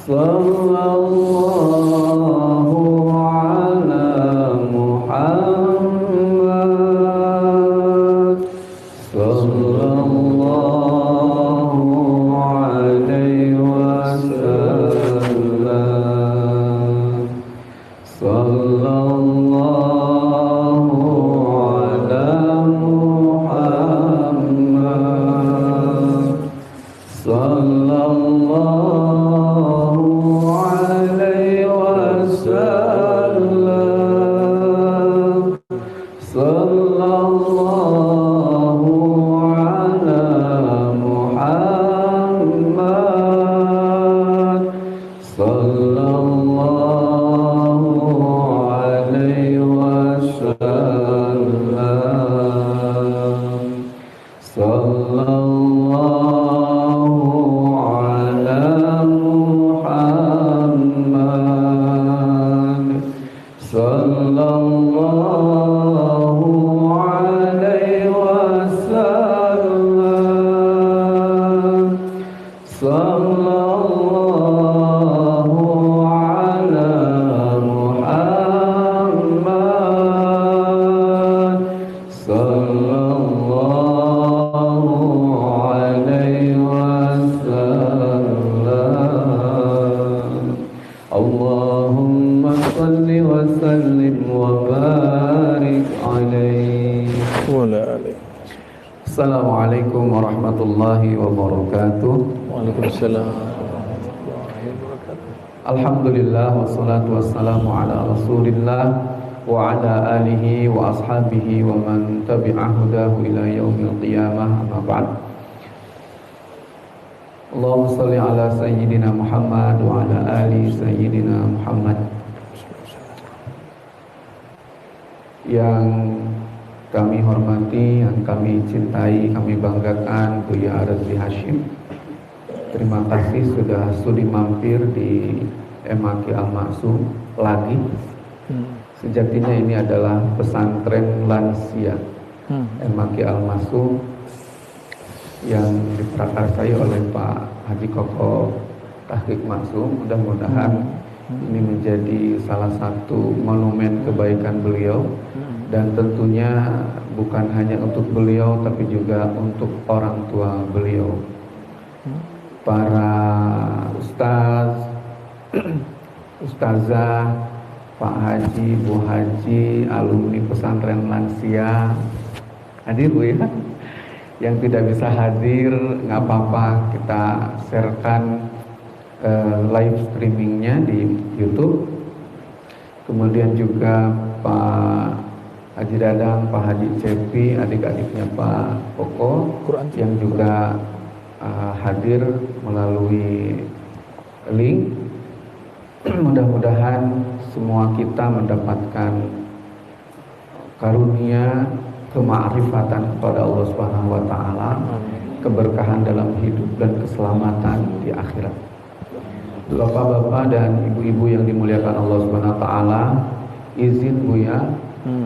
Sallallahu ala Muhammad. Sallallahu alaihi wasallam. Sallallahu ala Muhammad. Sallallahu alaihi wasallam. Sallallahu ala Muhammad. Sallallahu alaihi wasallam. Sallallahu ala Muhammad. Sallallahu alaihi wasallam. Sallallahu ala Muhammad. Sallallahu alaihi wasallam. Allahumma salli wa sallim wa barik alaihi. Assalamualaikum warahmatullahi wabarakatuh. Waalaikumsalam warahmatullahi wabarakatuh. Alhamdulillah wassalatu wassalamu ala Rasulillah wa ala alihi wa ashabihi wa man tabi'a hudahu ila yaumil qiyamah, amma ba'd. Allahumma salli ala sayyidina Muhammad wa ala ali sayyidina Muhammad. Yang kami hormati, yang kami cintai, kami banggakan Buya Razli Hashim. Terima kasih sudah sudi mampir di MAK Al-Maksum lagi. Sejatinya ini adalah pesantren lansia MAK Al-Maksum yang diprakarsai oleh Pak Haji Koko Tahqiq Maksum. Mudah-mudahan ini menjadi salah satu monumen kebaikan beliau, dan tentunya bukan hanya untuk beliau tapi juga untuk orang tua beliau, para ustaz, ustazah, Pak Haji, Bu Haji, alumni pesantren lansia. Hadir Bu ya? Yang tidak bisa hadir nggak apa-apa, kita sharekan live streamingnya di YouTube. Kemudian juga Pak Haji Dadang, Pak Haji Cepi, adik-adiknya Pak Koko yang juga hadir melalui link. Mudah-mudahan semua kita mendapatkan karunia kemakrifatan kepada Allah Subhanahu wa taala, keberkahan dalam hidup dan keselamatan di akhirat. Bapak-bapak dan ibu-ibu yang dimuliakan Allah Subhanahu wa taala, izin Buya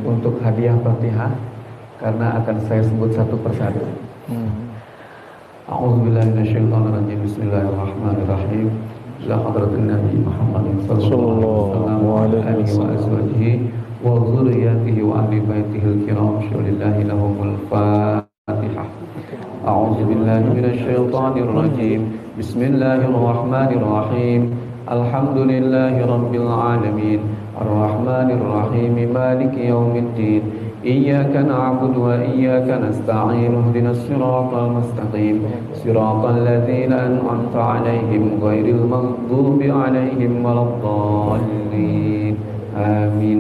untuk hadiah Fatihah karena akan saya sebut satu persatu. A'udzubillahi minasyaitonirrajim. Bismillahirrahmanirrahim. Ila hadratin Nabi Muhammad sallallahu alaihi wa azwajihi wa dzurriyyatihi wa ahli baitihi al-kiram. Syulillahi lahumul Fatihah. A'udzubillahi minasyaitonirrajim. Bismillahirrahmanirrahim. Alhamdulillahi rabbil alamin. Ar-Rahmanir Rahim. Maliki yaumiddin. Iyyaka na'budu wa iyyaka nasta'in. Ihdinas siratal mustaqim. Siratal ladzina an'amta 'alaihim ghairil maghdubi 'alaihim waladdallin. Amin.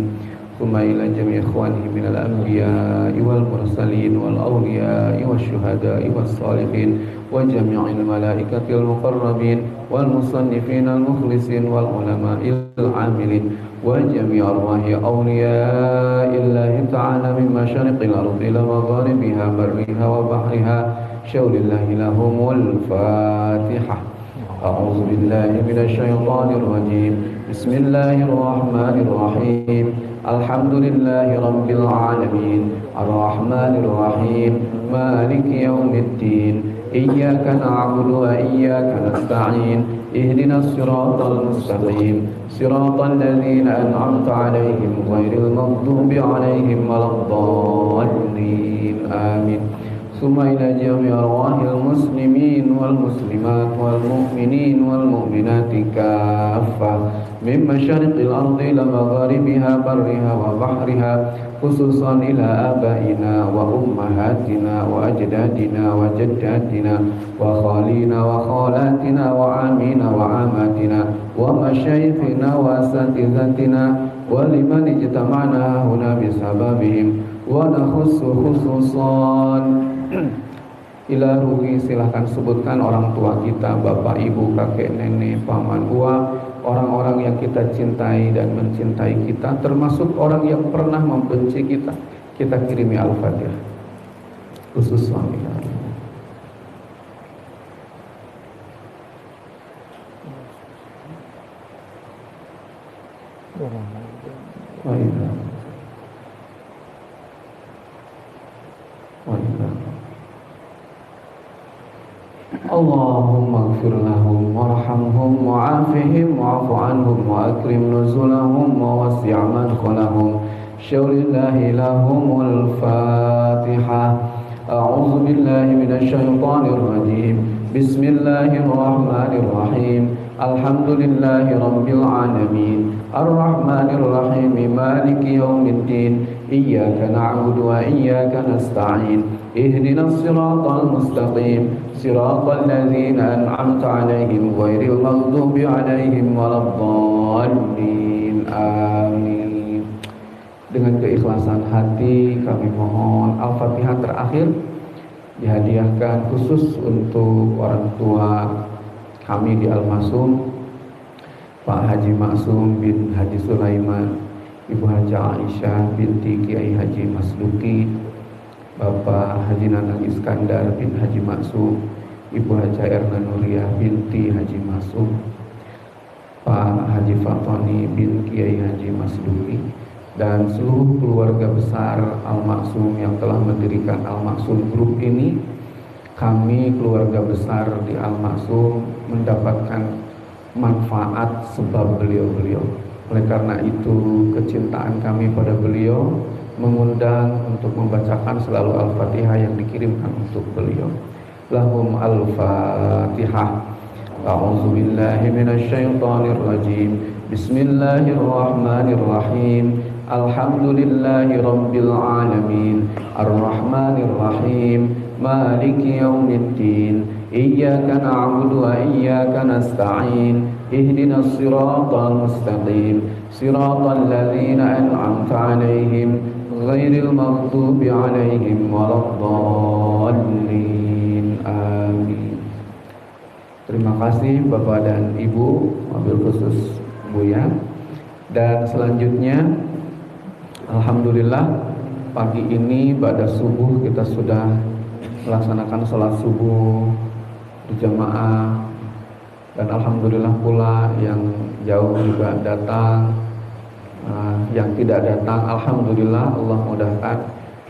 Thumma ila jami' ikhwanihi minal anbiya'i wal mursalin wal awliya'i wasyuhada'i was salihin wa jami'il malaikatil muqarrabin wal musannifin al mukhlisin wal ulama'il amilin wa jami' arwahi awliya'illahi ta'ala min masyariqil ardi ila magharibiha barriha wa bahriha. Syaulillahi lahumul Fatihah. A'udzu billahi minasy syaithanir rajim. Bismillahirrahmanirrahim. Alhamdulillahi rabbil alamin. Ar-Rahmanir Rahim. Maliki yaumiddin. إياك نعبد وإياك نستعين اهدنا الصراط المستقيم صراط الذين أنعمت عليهم غير المغضوب عليهم ولا الضالين آمين ثم إلى جميع أرواح المسلمين والمسلمات والمؤمنين والمؤمنات كافة من مشارق الأرض إلى مغاربها برها وبحرها خصوصا إلى آبائنا وأمهاتنا وأجدادنا وجداتنا وخالينا وخالاتنا وعامينا وعاماتنا ومشايخنا وأساتذتنا ولمن اجتمعنا هنا بسببهم ونخص خصوصا ila ruhi, silahkan sebutkan orang tua kita, bapak, ibu, kakek, nenek, paman, uwa, orang-orang yang kita cintai dan mencintai kita, termasuk orang yang pernah membenci kita. Kita kirimi Al-Fatihah khusus suami kami. Allahumma ighfir lahum warhamhum wa'afihim wa'fu anhum wa akrim nuzulahum wa wasi' madkhalahum syaulillahi lahumul fatihah. A'udzu billahi minasy syaithanir rajim. Bismillahirrahmanirrahim. Alhamdulillahi rabbil alamin. Arrahmanir rahim. Maliki yaumiddin. Iyyaka na'budu wa iyyaka nasta'in. Ihdinas siratal mustaqim. Siratal ladzina an'amta 'alaihim ghairil maghdubi 'alaihim waladdallin. Amin. Dengan keikhlasan hati kami mohon Al-Fatihah terakhir dihadiahkan khusus untuk orang tua kami di Al-Masum, Pak Haji Maksum bin Haji Sulaiman, Ibu Haji Aisyah binti Kiai Haji Masduki, Bapak Haji Nanang Iskandar bin Haji Maksum, Ibu Haji Erna Nuriyah binti Haji Maksum, Pak Haji Fatoni bin Kiai Haji Masduki, dan seluruh keluarga besar Al-Maksum yang telah mendirikan Al-Maksum Group ini. Kami keluarga besar di Al-Maksum mendapatkan manfaat sebab beliau-beliau. Oleh karena itu kecintaan kami pada beliau mengundang untuk membacakan selalu Al-Fatihah yang dikirimkan untuk beliau. Lahum Al-Fatihah. A'udzu billahi minasy syaithanir rajim. Bismillahirrahmanirrahim. Alhamdulillahi rabbil alamin. Ar-Rahmanir Rahim. Maliki yaumiddin. Iyyaka na'budu wa iyyaka nasta'in. Ihdinas siratal mustaqim. Siratal ladzina an'amta 'alaihim ghairil maghdubi 'alaihim waladdallin. Amin. Terima kasih Bapak dan Ibu, wabil khusus Buya. Dan selanjutnya alhamdulillah pagi ini pada subuh kita sudah melaksanakan sholat subuh berjamaah, dan alhamdulillah pula yang jauh juga datang, yang tidak datang alhamdulillah Allah mudahkan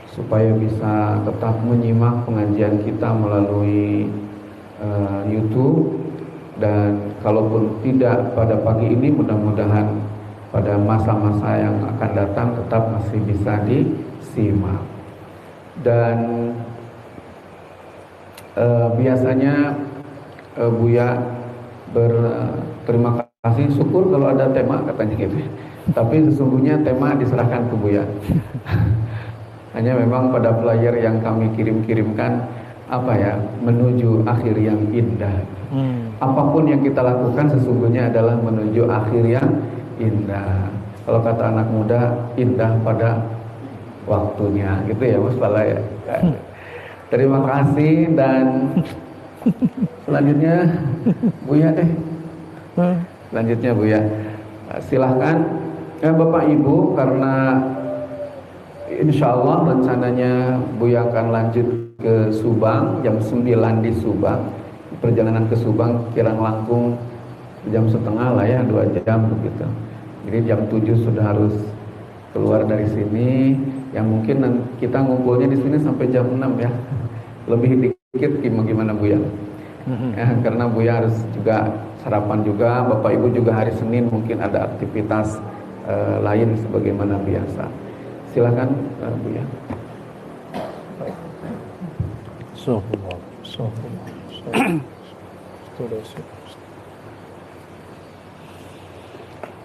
supaya bisa tetap menyimak pengajian kita melalui YouTube. Dan kalaupun tidak pada pagi ini, mudah-mudahan pada masa-masa yang akan datang tetap masih bisa disimak. Dan biasanya Buya berterima kasih, syukur kalau ada tema katanya gitu. Tapi sesungguhnya tema diserahkan ke Buya. Hanya memang pada flyer yang kami kirimkan menuju akhir yang indah. Apapun yang kita lakukan sesungguhnya adalah menuju akhir yang indah. Kalau kata anak muda, indah pada waktunya, gitu ya Mas Pala ya. Terima kasih. Dan selanjutnya Buya deh. Selanjutnya Buya, silahkan Bapak Ibu, karena insya Allah rencananya Buya akan lanjut ke Subang jam 9 di Subang. Perjalanan ke Subang kirang langkung jam setengah lah ya, 2 jam begitu. Jadi jam 7 sudah harus keluar dari sini. Yang mungkin kita ngumpulnya di sini sampai jam 6 ya. Lebih sedikit gimana Bu ya? Ya, karena Buya harus juga sarapan juga, Bapak Ibu juga hari Senin mungkin ada aktivitas lain sebagaimana biasa. Silakan Buya.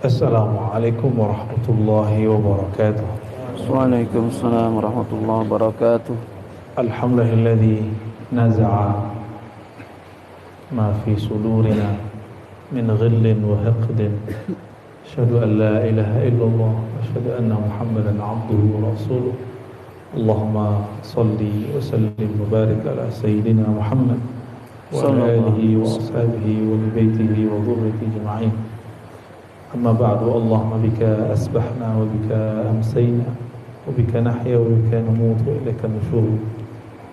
Assalamualaikum warahmatullahi wabarakatuh. Waalaikumsalam warahmatullahi wabarakatuh. Alhamdulillahilladzi naza'a ma fi sudurina min ghillin wa hiqdin. Asyhadu an la ilaha illallah wa asyhadu anna Muhammadan abduhu wa rasuluh. Allahumma salli wa sallim wa barik ala sayyidina Muhammad wa ala alihi wa ashabihi wa li baitihi wa dhurriyyatihi ajma'in. Amma ba'du, Allahumma bika asbahna wa bika amsayna wa bika nahya wa bika namutu wa ilaika nushur.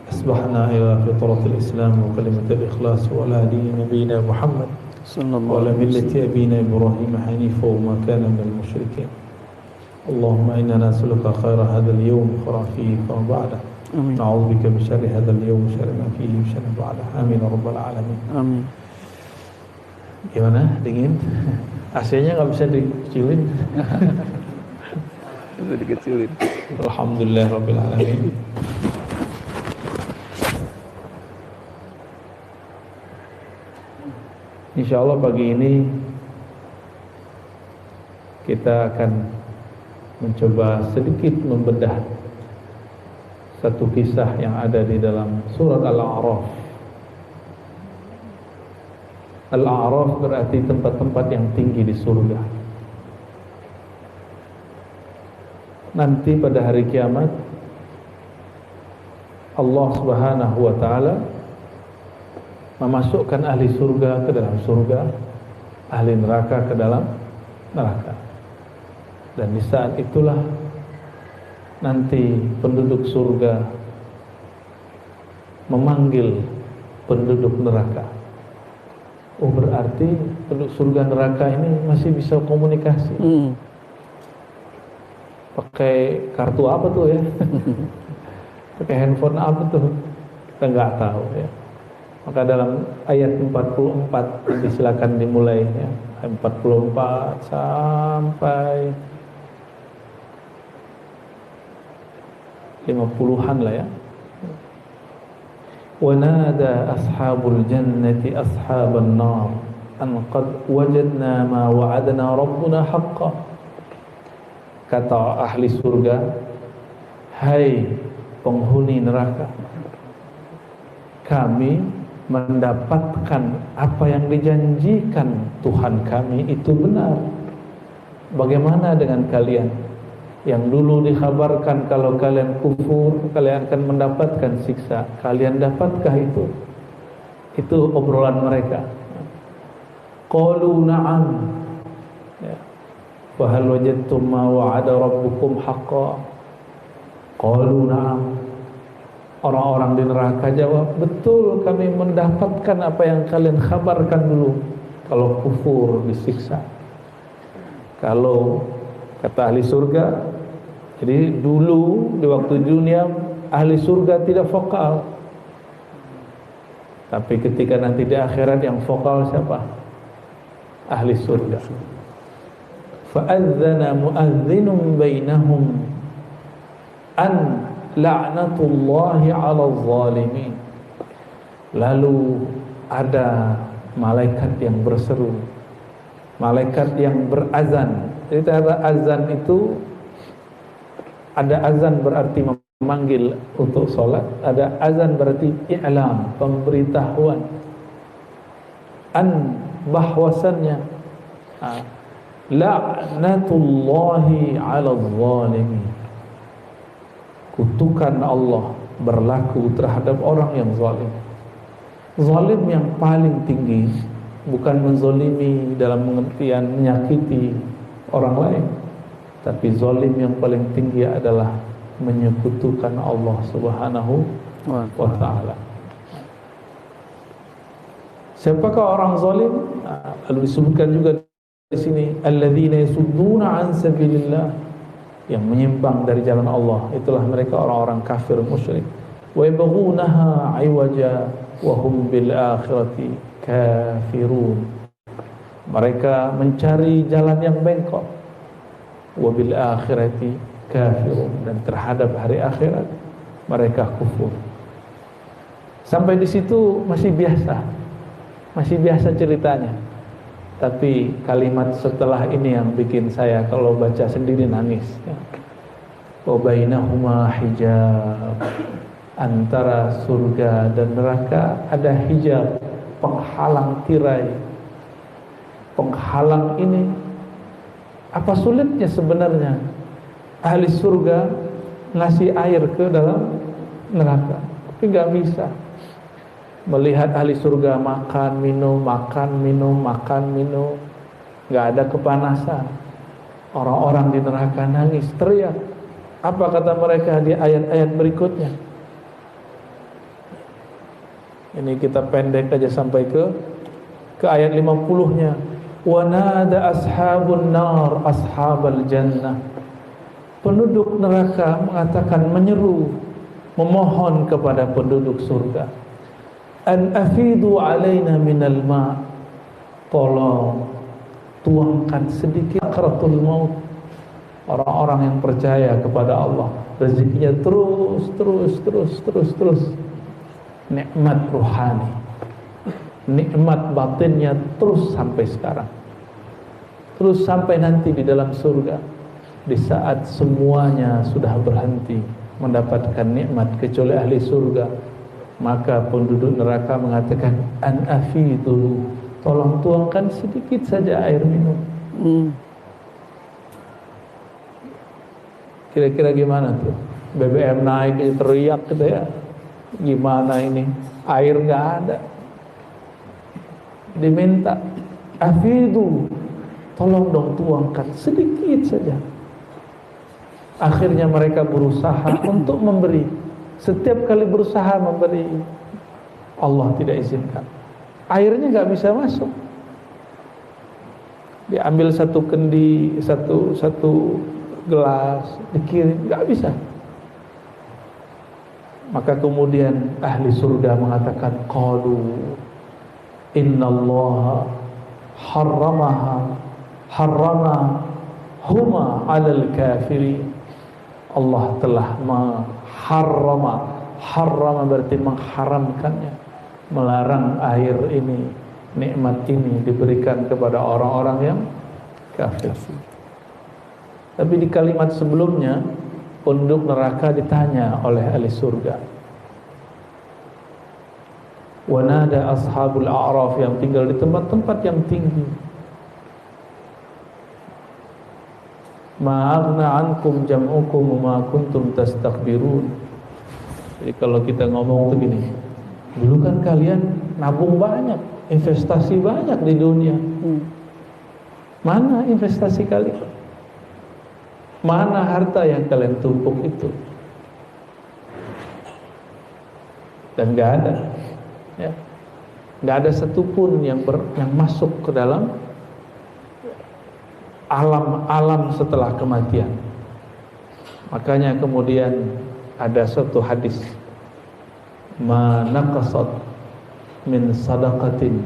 أصبحنا إلى فطرة الإسلام وكلمة الإخلاص وعلى دين نبينا محمد وعلى ملة أبينا إبراهيم حنيفا وما كان من المشركين. اللهم إنا نسألك خير هذا اليوم خير فيه فما بعده. نعوذ بك من شر هذا اليوم شر ما فيه وشر ما بعده. آمين يا رب العالمين. Amin. Gimana? Dingin? AC-nya nggak bisa dikecilin? Bisa dikecilin. Alhamdulillah Rabbil Alamin. Insya Allah pagi ini kita akan mencoba sedikit membedah satu kisah yang ada di dalam surat Al-A'raf. Al-A'raf berarti tempat-tempat yang tinggi di surga. Nanti pada hari kiamat Allah Subhanahu wa ta'ala memasukkan ahli surga ke dalam surga, ahli neraka ke dalam neraka. Dan di saat itulah nanti penduduk surga memanggil penduduk neraka. Oh, berarti penduduk surga neraka ini masih bisa komunikasi. Pakai kartu apa tuh ya? Pakai handphone apa tuh? Kita nggak tahu ya. Maka dalam ayat 44 nanti silakan dimulai ya. 44 sampai 50-an lah ya. Wa nada ashabul jannati ashaban nar an qad wajadna ma wa'adna rabbuna haqqan. Kata ahli surga, hai penghuni neraka, kami mendapatkan apa yang dijanjikan Tuhan kami itu benar. Bagaimana dengan kalian yang dulu dikhabarkan kalau kalian kufur kalian akan mendapatkan siksa? Kalian dapatkah itu? Itu obrolan mereka. Qalu na'am. Ya. Fa hal wajadtum ma wa'ada rabbukum haqqan? Qalu na'am. Orang-orang di neraka jawab, betul kami mendapatkan apa yang kalian kabarkan dulu. Kalau kufur disiksa. Kalau kata ahli surga, jadi dulu di waktu dunia ahli surga tidak vokal. Tapi ketika nanti di akhirat yang vokal siapa? Ahli surga. Fa'adzana mu'adzinun bainahum an la'natullahi 'alal zalimin. Lalu ada malaikat yang berseru, malaikat yang berazan. Jadi ada azan itu, ada azan berarti memanggil untuk sholat, ada azan berarti i'lam, pemberitahuan. An bahwasannya la'natullahi 'alal zalimin. Kutukan Allah berlaku terhadap orang yang zalim. Zalim yang paling tinggi bukan menzalimi dalam pengertian menyakiti orang lain, tapi zalim yang paling tinggi adalah menyekutukan Allah Subhanahu wa ta'ala. Siapakah orang zalim? Lalu disebutkan juga di sini alladzina yasudduna an sabilillah, yang menyimpang dari jalan Allah. Itulah mereka orang-orang kafir musyrik. wa yabghunaha 'iwaja wa hum bil akhirati kafirun. Mereka mencari jalan yang bengkok, wa bil akhirati kafirun, dan terhadap hari akhirat mereka kufur. Sampai di situ masih biasa ceritanya. Tapi kalimat setelah ini yang bikin saya kalau baca sendiri nangis. Wa bainahuma hijab, antara surga dan neraka ada hijab, penghalang tirai. Penghalang ini apa sulitnya sebenarnya ahli surga ngasih air ke dalam neraka, tapi nggak bisa. Melihat ahli surga makan minum, nggak ada kepanasan. Orang-orang di neraka nangis, teriak. Apa kata mereka di ayat-ayat berikutnya? Ini kita pendek aja sampai ke ayat 50-nya. Wa nada ashabun nar ashabal jannah. Penduduk neraka mengatakan, menyeru, memohon kepada penduduk surga, an afidu alaina minal ma', tolong tuangkan sedikit sakaratul maut. Orang-orang yang percaya kepada Allah, rezekinya terus, nikmat rohani, nikmat batinnya terus sampai sekarang, terus sampai nanti di dalam surga. Di saat semuanya sudah berhenti mendapatkan nikmat kecuali ahli surga, maka penduduk neraka mengatakan, an afidu, tolong tuangkan sedikit saja air minum. Kira-kira gimana tuh? BBM naik, teriak gitu ya. Gimana ini? Air nggak ada. Diminta, afidu, tolong dong tuangkan sedikit saja. Akhirnya mereka berusaha untuk memberi. Setiap kali berusaha memberi, Allah tidak izinkan. Airnya nggak bisa masuk. Diambil satu kendi, satu gelas, dikirim, nggak bisa. Maka kemudian ahli surga mengatakan, qalu innallaha harrama huma 'alal kafirin. Allah telah harrama berarti mengharamkannya, melarang air ini, nikmat ini diberikan kepada orang-orang yang kafir. Tapi di kalimat sebelumnya, penduduk neraka ditanya oleh ahli surga. Wa nada ashabul a'raf, yang tinggal di tempat-tempat yang tinggi, ma aghna ankum jam'ukum ma kuntum tastakbirun. Jadi kalau kita ngomong tuh gini, dulu kan kalian nabung banyak, investasi banyak di dunia. Mana investasi kalian? Mana harta yang kalian tumpuk itu? Dan nggak ada, ya, nggak ada satupun yang masuk ke dalam alam setelah kematian. Makanya kemudian ada suatu hadis, ma naqasat min sadaqatin,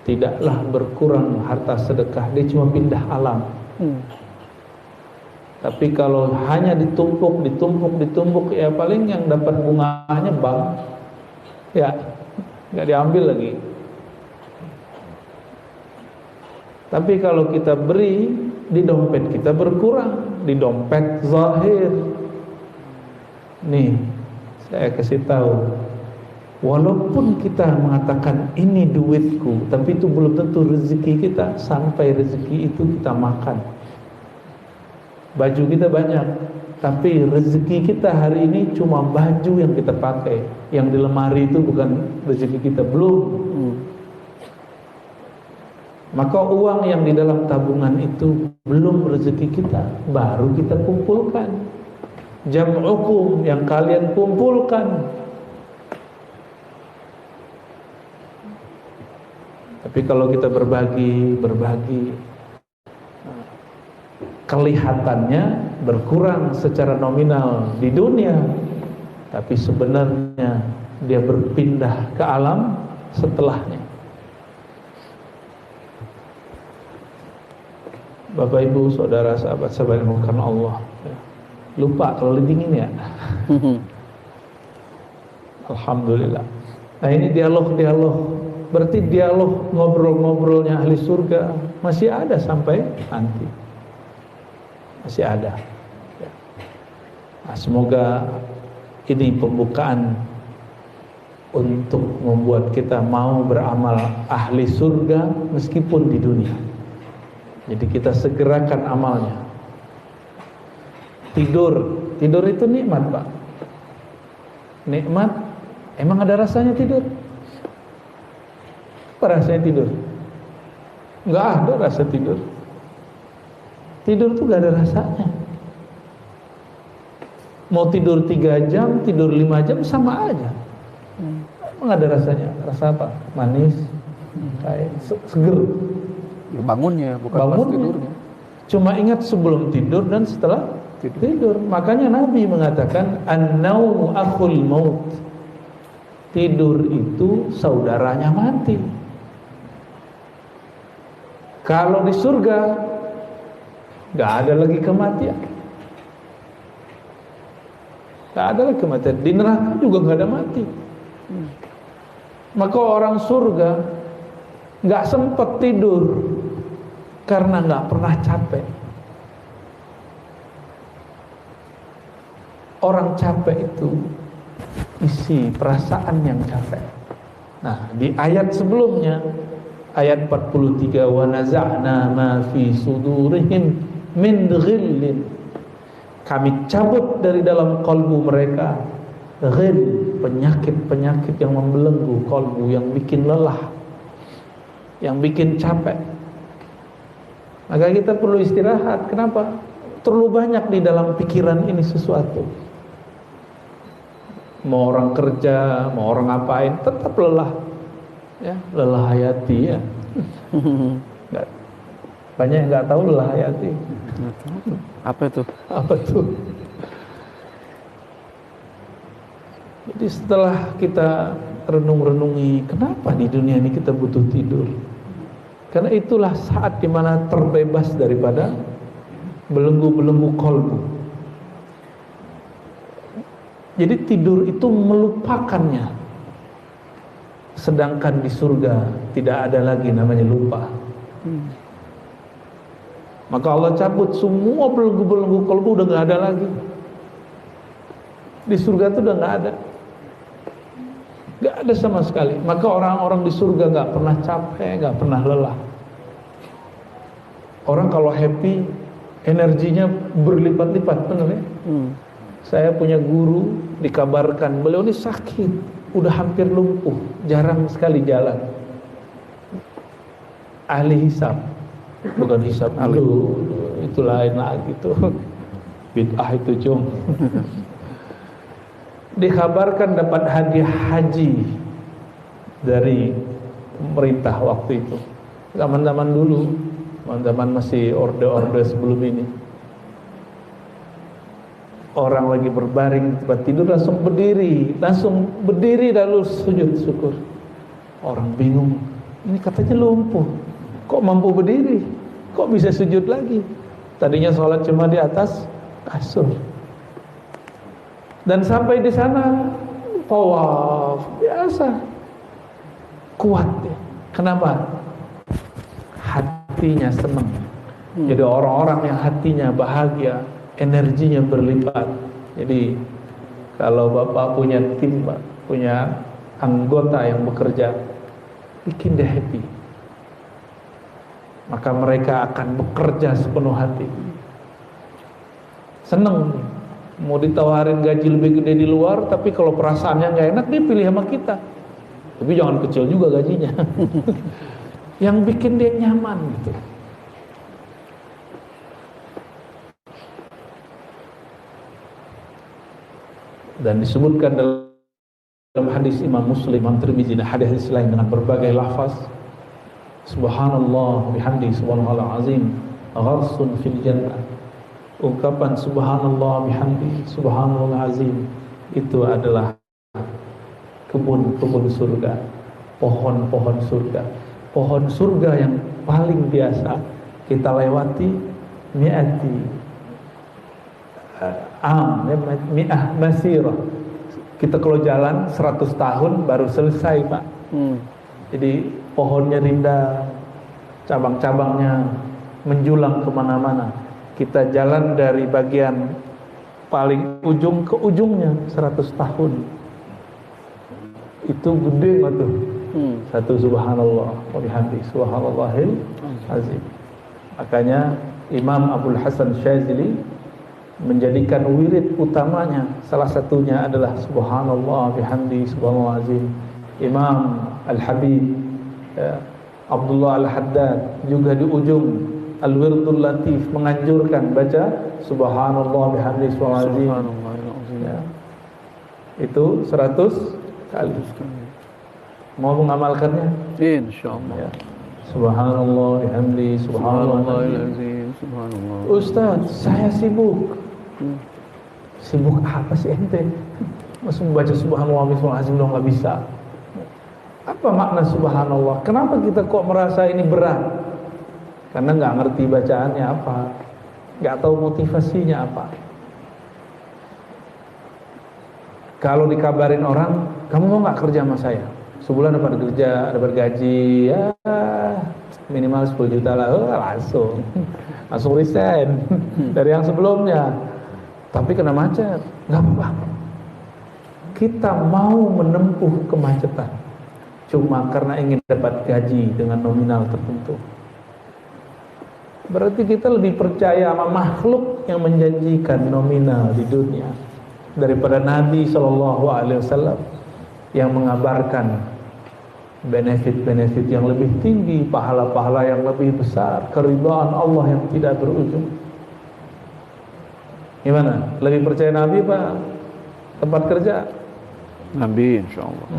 tidaklah berkurang harta sedekah, dia cuma pindah alam. Tapi kalau hanya ditumpuk, ya paling yang dapat bunganya bank, ya nggak diambil lagi. Tapi kalau kita beri, di dompet kita berkurang, di dompet zahir. Nih, saya kasih tahu, walaupun kita mengatakan ini duitku, tapi itu belum tentu rezeki kita. Sampai rezeki itu kita makan. Baju kita banyak, tapi rezeki kita hari ini cuma baju yang kita pakai. Yang di lemari itu bukan rezeki kita, belum. Maka uang yang di dalam tabungan itu belum rezeki kita, baru kita kumpulkan. Jam'ukum, yang kalian kumpulkan. Tapi kalau kita berbagi, kelihatannya berkurang secara nominal di dunia, tapi sebenarnya dia berpindah ke alam setelahnya. Bapak Ibu, saudara, sahabat-sahabat yang dimuliakan Allah, lupa kalau dingin ya. Alhamdulillah. Nah, ini dialog. Berarti dialog ngobrol-ngobrolnya ahli surga masih ada sampai nanti. Masih ada. Nah, semoga ini pembukaan untuk membuat kita mau beramal ahli surga meskipun di dunia. Jadi kita segerakan amalnya. Tidur itu nikmat, Pak. Nikmat. Emang ada rasanya tidur? Apa rasanya tidur? Enggak ada rasa tidur. Tidur tuh gak ada rasanya. Mau tidur 3 jam, tidur 5 jam sama aja. Emang ada rasanya? Rasa apa? Manis, kayak seger. Bangunnya, bukan pas tidurnya. Cuma ingat sebelum tidur dan setelah tidur. Makanya Nabi mengatakan an-naumu akhul maut. Tidur itu saudaranya mati. Kalau di surga gak ada lagi kematian. Gak ada lagi kematian. Di neraka juga gak ada mati. Maka orang surga gak sempat tidur karena gak pernah capek. Orang capek itu isi perasaan yang capek. Nah, di ayat sebelumnya, ayat 43, wa naza'na ma fi sudurihim min ghillin. Kami cabut dari dalam kalbu mereka ghil, penyakit-penyakit yang membelenggu kalbu, yang bikin lelah, yang bikin capek. Maka kita perlu istirahat. Kenapa? Terlalu banyak di dalam pikiran ini sesuatu. Mau orang kerja, mau orang ngapain, tetap lelah. Ya, lelah hayati ya. Banyak yang nggak tahu lelah hayati. Apa itu? Apa tuh? Jadi setelah kita renung-renungi, kenapa di dunia ini kita butuh tidur? Karena itulah saat dimana terbebas daripada belenggu-belenggu kolbu. Jadi tidur itu melupakannya. Sedangkan di surga tidak ada lagi namanya lupa. Maka Allah cabut semua belenggu-belenggu kolbu, udah gak ada lagi. Di surga itu udah gak ada. Gak ada sama sekali. Maka orang-orang di surga gak pernah capek, gak pernah lelah. Orang kalau happy, energinya berlipat-lipat, benar ya? Saya punya guru, dikabarkan beliau ini sakit, udah hampir lumpuh, jarang sekali jalan. Ahli hisab, bukan hisab dulu, itu lain lagi tuh. Bid'ah itu cum. Dikabarkan dapat hadiah haji dari pemerintah waktu itu. Zaman-zaman dulu, zaman masih orde-orde sebelum ini. Orang lagi berbaring, tempat tidur langsung berdiri lalu sujud syukur. Orang bingung, ini katanya lumpuh, kok mampu berdiri, kok bisa sujud lagi? Tadinya sholat cuma di atas kasur. Dan sampai di sana tawaf biasa, kuat ya. Kenapa? Hatinya senang. Jadi orang-orang yang hatinya bahagia, energinya berlipat. Jadi kalau Bapak punya tim, Pak, punya anggota yang bekerja, bikin dia happy, maka mereka akan bekerja sepenuh hati. Seneng, mau ditawarin gaji lebih gede di luar, tapi kalau perasaannya nggak enak, dia pilih sama kita. Tapi jangan kecil juga gajinya. Yang bikin dia nyaman gitu. Dan disebutkan dalam hadis Imam Muslim, Imam Tirmidzi, dan hadis lain dengan berbagai lafaz, subhanallah bihamdi subhanallahal azim gharsun fil jannah. Ungkapan subhanallah bihamdi subhanallahal azim itu adalah kebun-kebun surga, pohon-pohon surga. Pohon surga yang paling biasa kita lewati mi'ati mi'ah masirah. Kita kalau jalan 100 tahun baru selesai, Pak. Jadi pohonnya rindang, cabang-cabangnya menjulang kemana-mana. Kita jalan dari bagian paling ujung ke ujungnya 100 tahun. Itu gede nggak tuh? Satu subhanallah wa bihamdi subhanallahil azim. Makanya Imam Abdul Hasan Syazili menjadikan wirid utamanya, salah satunya adalah subhanallah bihamdi subhanallah azim. Imam Al-Habib Abdullah Al-Haddad juga di ujung Al-Wirdul Latif menganjurkan baca subhanallah bihamdi subhanallah azim. Ya. Itu 100 kali. Mau mengamalkannya? Insyaallah. Ya. Subhanallah bihamdi subhanallah azim. Subhanallah. Ustaz, saya sibuk. Sibuk apa sih ente? Masih membaca subhanallah bihamdi azim dong, nggak bisa. Apa makna subhanallah? Kenapa kita kok merasa ini berat? Karena nggak ngerti bacaannya apa, nggak tahu motivasinya apa. Kalau dikabarin orang, kamu mau nggak kerja sama saya? Sebulan dapat kerja, dapat gaji, ya minimal 10 juta lah, langsung resign dari yang sebelumnya. Tapi kena macet, nggak apa-apa. Kita mau menempuh kemacetan cuma karena ingin dapat gaji dengan nominal tertentu. Berarti kita lebih percaya sama makhluk yang menjanjikan nominal di dunia daripada Nabi SAW yang mengabarkan benefit-benefit yang lebih tinggi, pahala-pahala yang lebih besar, keridhaan Allah yang tidak berujung. Gimana? Lebih percaya Nabi Pak? Tempat kerja? Nabi insyaallah.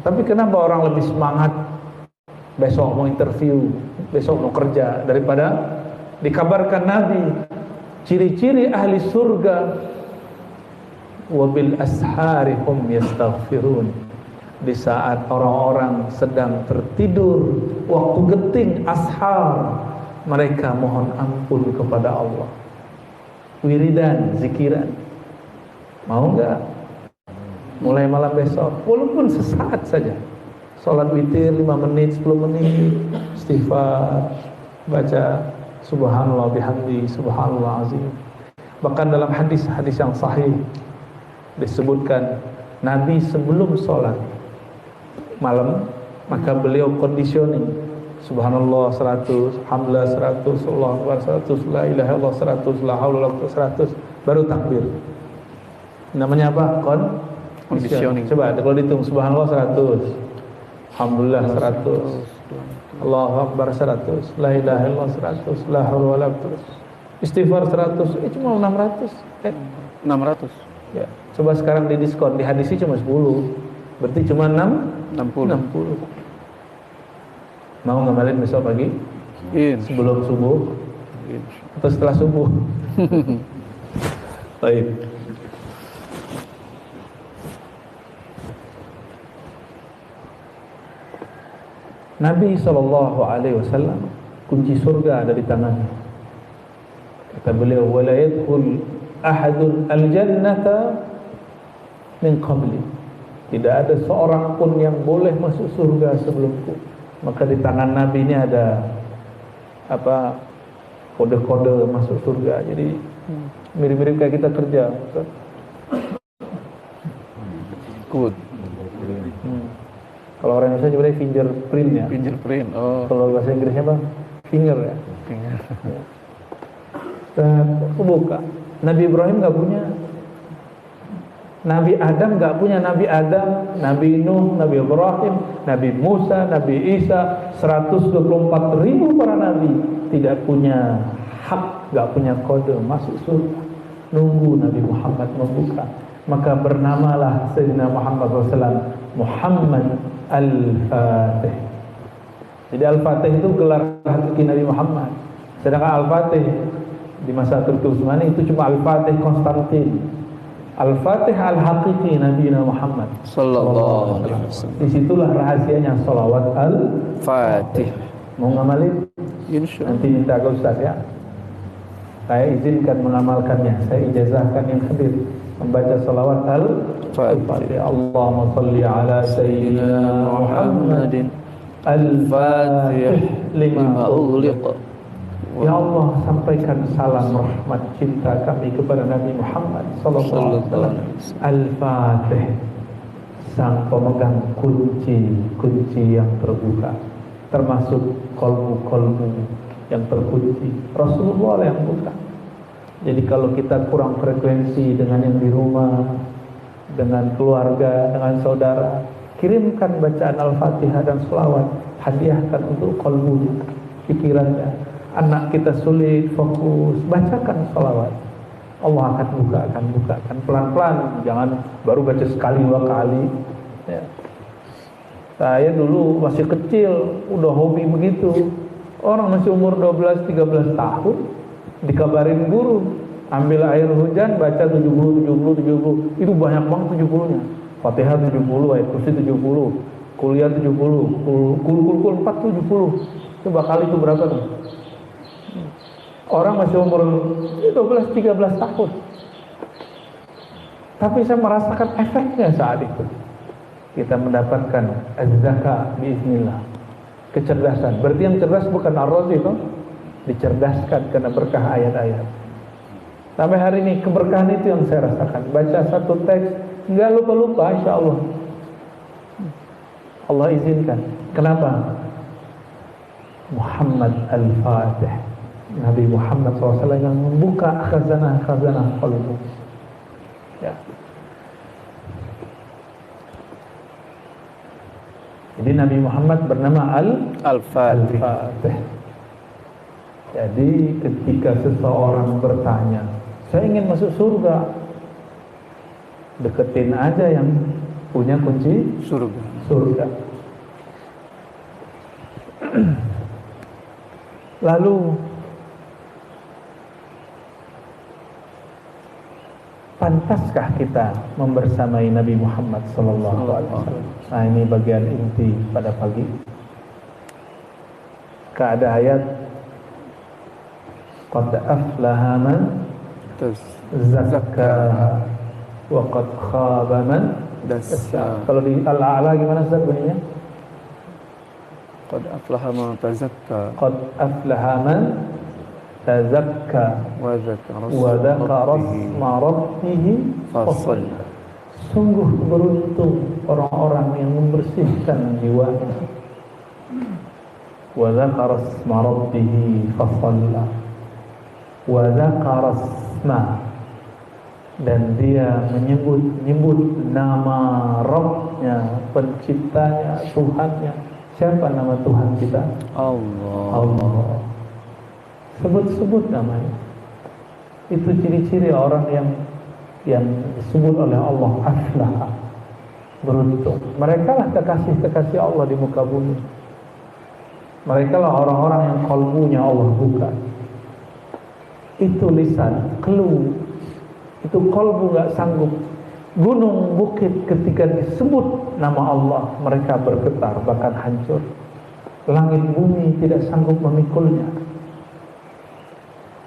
Tapi kenapa orang lebih semangat besok mau interview, besok mau kerja daripada dikabarkan Nabi ciri-ciri ahli surga wabil ashari hum yastaghfirun. Di saat orang-orang sedang tertidur, waktu geting ashar, mereka mohon ampun kepada Allah. Wiridan, zikiran. Mau enggak? Mulai malam besok, walaupun sesaat saja. Salat witir 5 menit, 10 menit, istighfar, baca subhanallah bihamdi subhanallah azim. Bahkan dalam hadis-hadis yang sahih disebutkan Nabi sebelum sholat malam maka beliau conditioning subhanallah 100, alhamdulillah 100, Allahu akbar 100, la ilaha illallah 100, la haula wala quwwata 100, baru takbir. Namanya apa? Conditioning. Coba kalau dihitung subhanallah 100, alhamdulillah 100, Allahu akbar 100, la ilaha illallah 100, la haula wala quwwata, istighfar 100, cuma 600. 600. Ya, coba sekarang didiskon, di hadisnya cuma 10. Berarti cuma 60. Mau ngamalin besok pagi? Sebelum subuh? Atau setelah subuh? Baik. Nabi SAW kunci surga ada di tangannya. Kata beliau, "Wala yadkhul ahadun al-jannata min qabli." Tidak ada seorang pun yang boleh masuk surga sebelumku. Maka di tangan Nabi ini ada apa? Kode-kode masuk surga. Jadi mirip-mirip kayak kita kerja. Good. Kalau orang Indonesia sebenarnya fingerprint ya. Fingerprint. Oh. Kalau bahasa Inggrisnya apa? Finger ya. Finger. Buka. Nabi Ibrahim nggak punya. Nabi Adam nggak punya. Nabi Adam, Nabi Nuh, Nabi Ibrahim, Nabi Musa, Nabi Isa, 124.000 para nabi tidak punya hak, nggak punya kode masuk surga. Nunggu Nabi Muhammad membuka. Maka bernamalah Sayyidina Muhammad SAW Muhammad Al-Fatih. Jadi Al-Fatih itu gelar hakiki Nabi Muhammad. Sedangkan Al-Fatih di masa Turki Utsmani itu cuma Al-Fatih Konstantin. Al-Fatihah al-Haqiqi Nabi Muhammad Sallallahu alaihi wasallam. Disitulah rahasianya salawat al-Fatih. Mau ngamalin? Insya Nanti minta ke Ustaz ya. Saya izinkan mengamalkannya. Saya ijazahkan yang hadir membaca salawat al-Fatih. Allahumma salli ala sayyidina Muhammadin al-Fatih lima ughliq. Ya Allah, sampaikan salam rahmat cinta kami kepada Nabi Muhammad sallallahu alaihi wasallam al-Fatih, sang pemegang kunci yang terbuka, termasuk kolbu yang terkunci. Rasulullah yang buka. Jadi kalau kita kurang frekuensi dengan yang di rumah, dengan keluarga, dengan saudara, kirimkan bacaan Al-Fatihah dan selawat, hadiahkan untuk kolbunya, pikirannya. Anak kita sulit fokus, bacakan salawat. Allah akan bukakan pelan-pelan, jangan baru baca sekali dua kali ya. Saya dulu masih kecil udah hobi begitu. Orang masih umur 12-13 tahun dikabarin guru, ambil air hujan baca 70. Itu banyak banget 70-nya. Fatihah 70, ayat kursi 70, kuliah 70, kul 4 70. Coba kali itu berapa tuh? Orang masih umur 12-13 tahun. Tapi saya merasakan efeknya saat itu. Kita mendapatkan az-zakah biiznillah. Kecerdasan. Berarti yang cerdas bukan ar-razi itu, dicerdaskan karena berkah ayat-ayat. Sampai hari ini keberkahan itu yang saya rasakan. Baca satu teks, enggak lupa-lupa insyaallah. Allah izinkan. Kenapa? Muhammad al-Fatih. Nabi Muhammad SAW yang membuka khazanah qalbu. Ya. Jadi Nabi Muhammad bernama Al-Fatih. Jadi ketika seseorang bertanya, saya ingin masuk surga, deketin aja yang punya kunci surga. Lalu pantaskah kita membersamai Nabi Muhammad sallallahu alaihi wasallam? Nah, ini bagian inti pada pagi. Ada ayat qad aflaha man zakkaha wa qad khaba man dassaha. Kalau di Al-A'la gimana Ustaz bunyinya? Qad aflaha man tazakka. Qad aflaha man tazakka wa dzakara asma rabbih fasalla. Sungguh beruntung orang-orang yang membersihkan jiwanya. Wa dzakara asma rabbih fasalla. Wa dzakara asma, dan dia menyebut nama Rabbnya, penciptanya, Tuhannya. Siapa nama Tuhan kita? Allah. Sebut-sebut namanya. Itu ciri-ciri orang yang disebut oleh Allah aflah, beruntung. Mereka lah kekasih-kekasih Allah di muka bumi. Mereka lah orang-orang yang kalbunya Allah buka. Itu lisan, keluh. Itu kalbu gak sanggup. Gunung, bukit ketika disebut nama Allah, mereka bergetar, bahkan hancur. Langit bumi tidak sanggup memikulnya.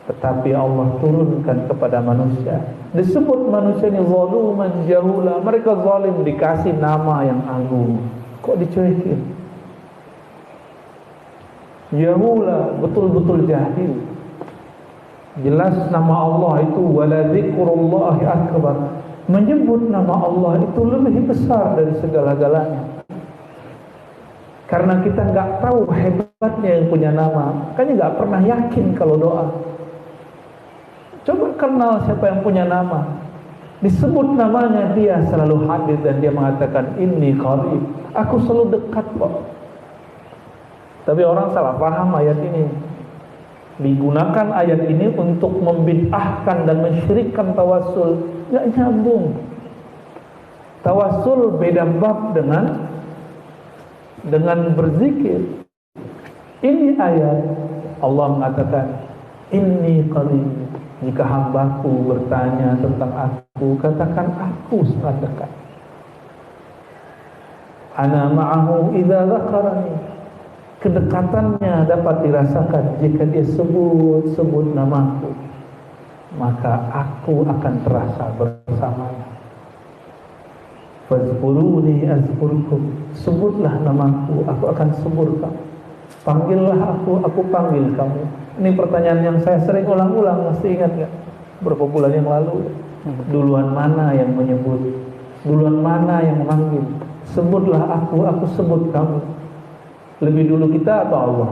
Tetapi Allah turunkan kepada manusia. Disebut manusia ini zaluman jahula. Mereka zalim, dikasih nama yang agung. Kok dicuekin? Jahula, betul-betul jahil. Jelas nama Allah itu wala dzikrullahi akbar. Menyebut nama Allah itu lebih besar dari segala-galanya. Karena kita nggak tahu hebatnya yang punya nama, makanya nggak pernah yakin kalau doa. Coba kenal siapa yang punya nama. Disebut namanya, dia selalu hadir dan dia mengatakan inni qarib. Aku selalu dekat kok. Tapi orang salah paham ayat ini. Digunakan ayat ini untuk membid'ahkan dan mensyirikkan tawassul. Nggak nyambung. Tawassul beda bab dengan berzikir. Ini ayat Allah mengatakan Inni qarib. Jika hambaku bertanya tentang aku, katakan aku sangat dekat. Ana ma'ahu idza dzakarani. Kedekatannya dapat dirasakan jika dia sebut namaku, maka aku akan terasa bersamanya. Fazkuruni azkurkum. Sebutlah namaku, aku akan sebut kamu. Panggillah aku panggil kamu. Ini pertanyaan yang saya sering ulang-ulang, masih ingat gak? Berapa bulan yang lalu, duluan mana yang menyebut, duluan mana yang memanggil? Sebutlah aku sebut kamu. Lebih dulu kita atau Allah?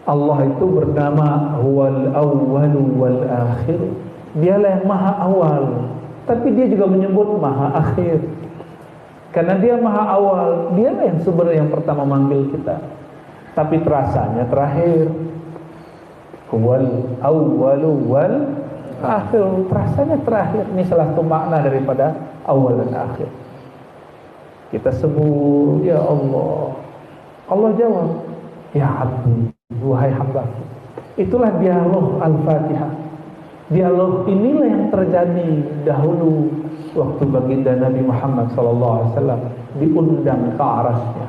Allah itu bernama Huwal Awwalu wal Akhir. Dialah yang maha awal, tapi dia juga menyebut maha akhir. Karena dia maha awal, dialah yang sebenarnya yang pertama manggil kita, tapi terasanya terakhir. Huwal Awwalu wal Akhir, terasanya terakhir. Ini salah satu makna daripada awal dan akhir. Kita sebut ya Allah, Allah jawab ya Abdi, wahai hambaku. Itulah dialog Al-Fatihah. Dialog inilah yang terjadi dahulu waktu baginda Nabi Muhammad SAW diundang ke arasnya.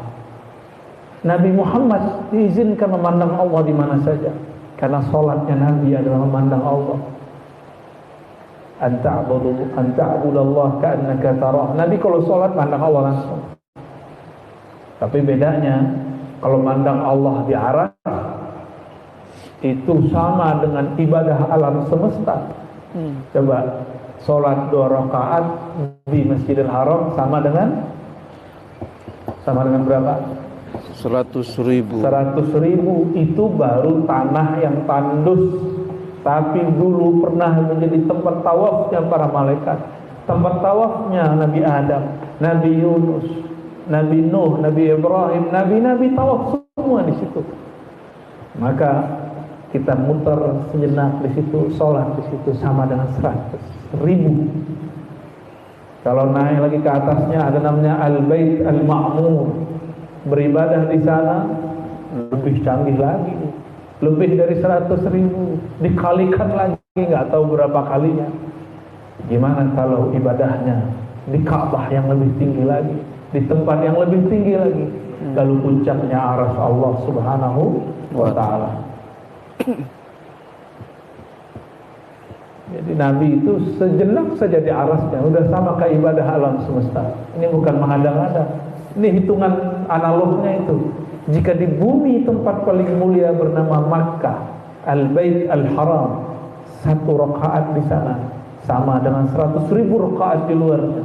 Nabi Muhammad diizinkan memandang Allah di mana saja, karena sholatnya Nabi adalah memandang Allah. Anta'budallah ka'annaka tarah. Nabi kalau sholat mandang Allah langsung. Tapi bedanya, kalau mandang Allah di aras, itu sama dengan ibadah alam semesta. Coba sholat 2 rakaat di Masjidil Haram sama dengan berapa? 100.000. 100.000. Itu baru tanah yang tandus. Tapi dulu pernah menjadi tempat tawafnya para malaikat, tempat tawafnya Nabi Adam, Nabi Yunus, Nabi Nuh, Nabi Ibrahim, Nabi tawaf semua di situ. Maka kita muter sejenak di situ, sholat di situ sama dengan 100.000. Kalau naik lagi ke atasnya ada namanya Al-Bait Al-Ma'mur. Beribadah di sana lebih canggih lagi. Lebih dari 100.000, dikalikan lagi nggak tahu berapa kalinya. Gimana kalau ibadahnya di Ka'bah yang lebih tinggi lagi, di tempat yang lebih tinggi lagi, lalu puncaknya aras Allah Subhanahu wa Ta'ala. Jadi Nabi itu sejenak saja di arasnya udah sama kayak ibadah alam semesta. Ini bukan mengada-ngada, ini hitungan analognya itu. Jika di bumi tempat paling mulia bernama Makkah, Al-Bait Al-Haram, 1 rakaat di sana sama dengan 100.000 rakaat di luarnya.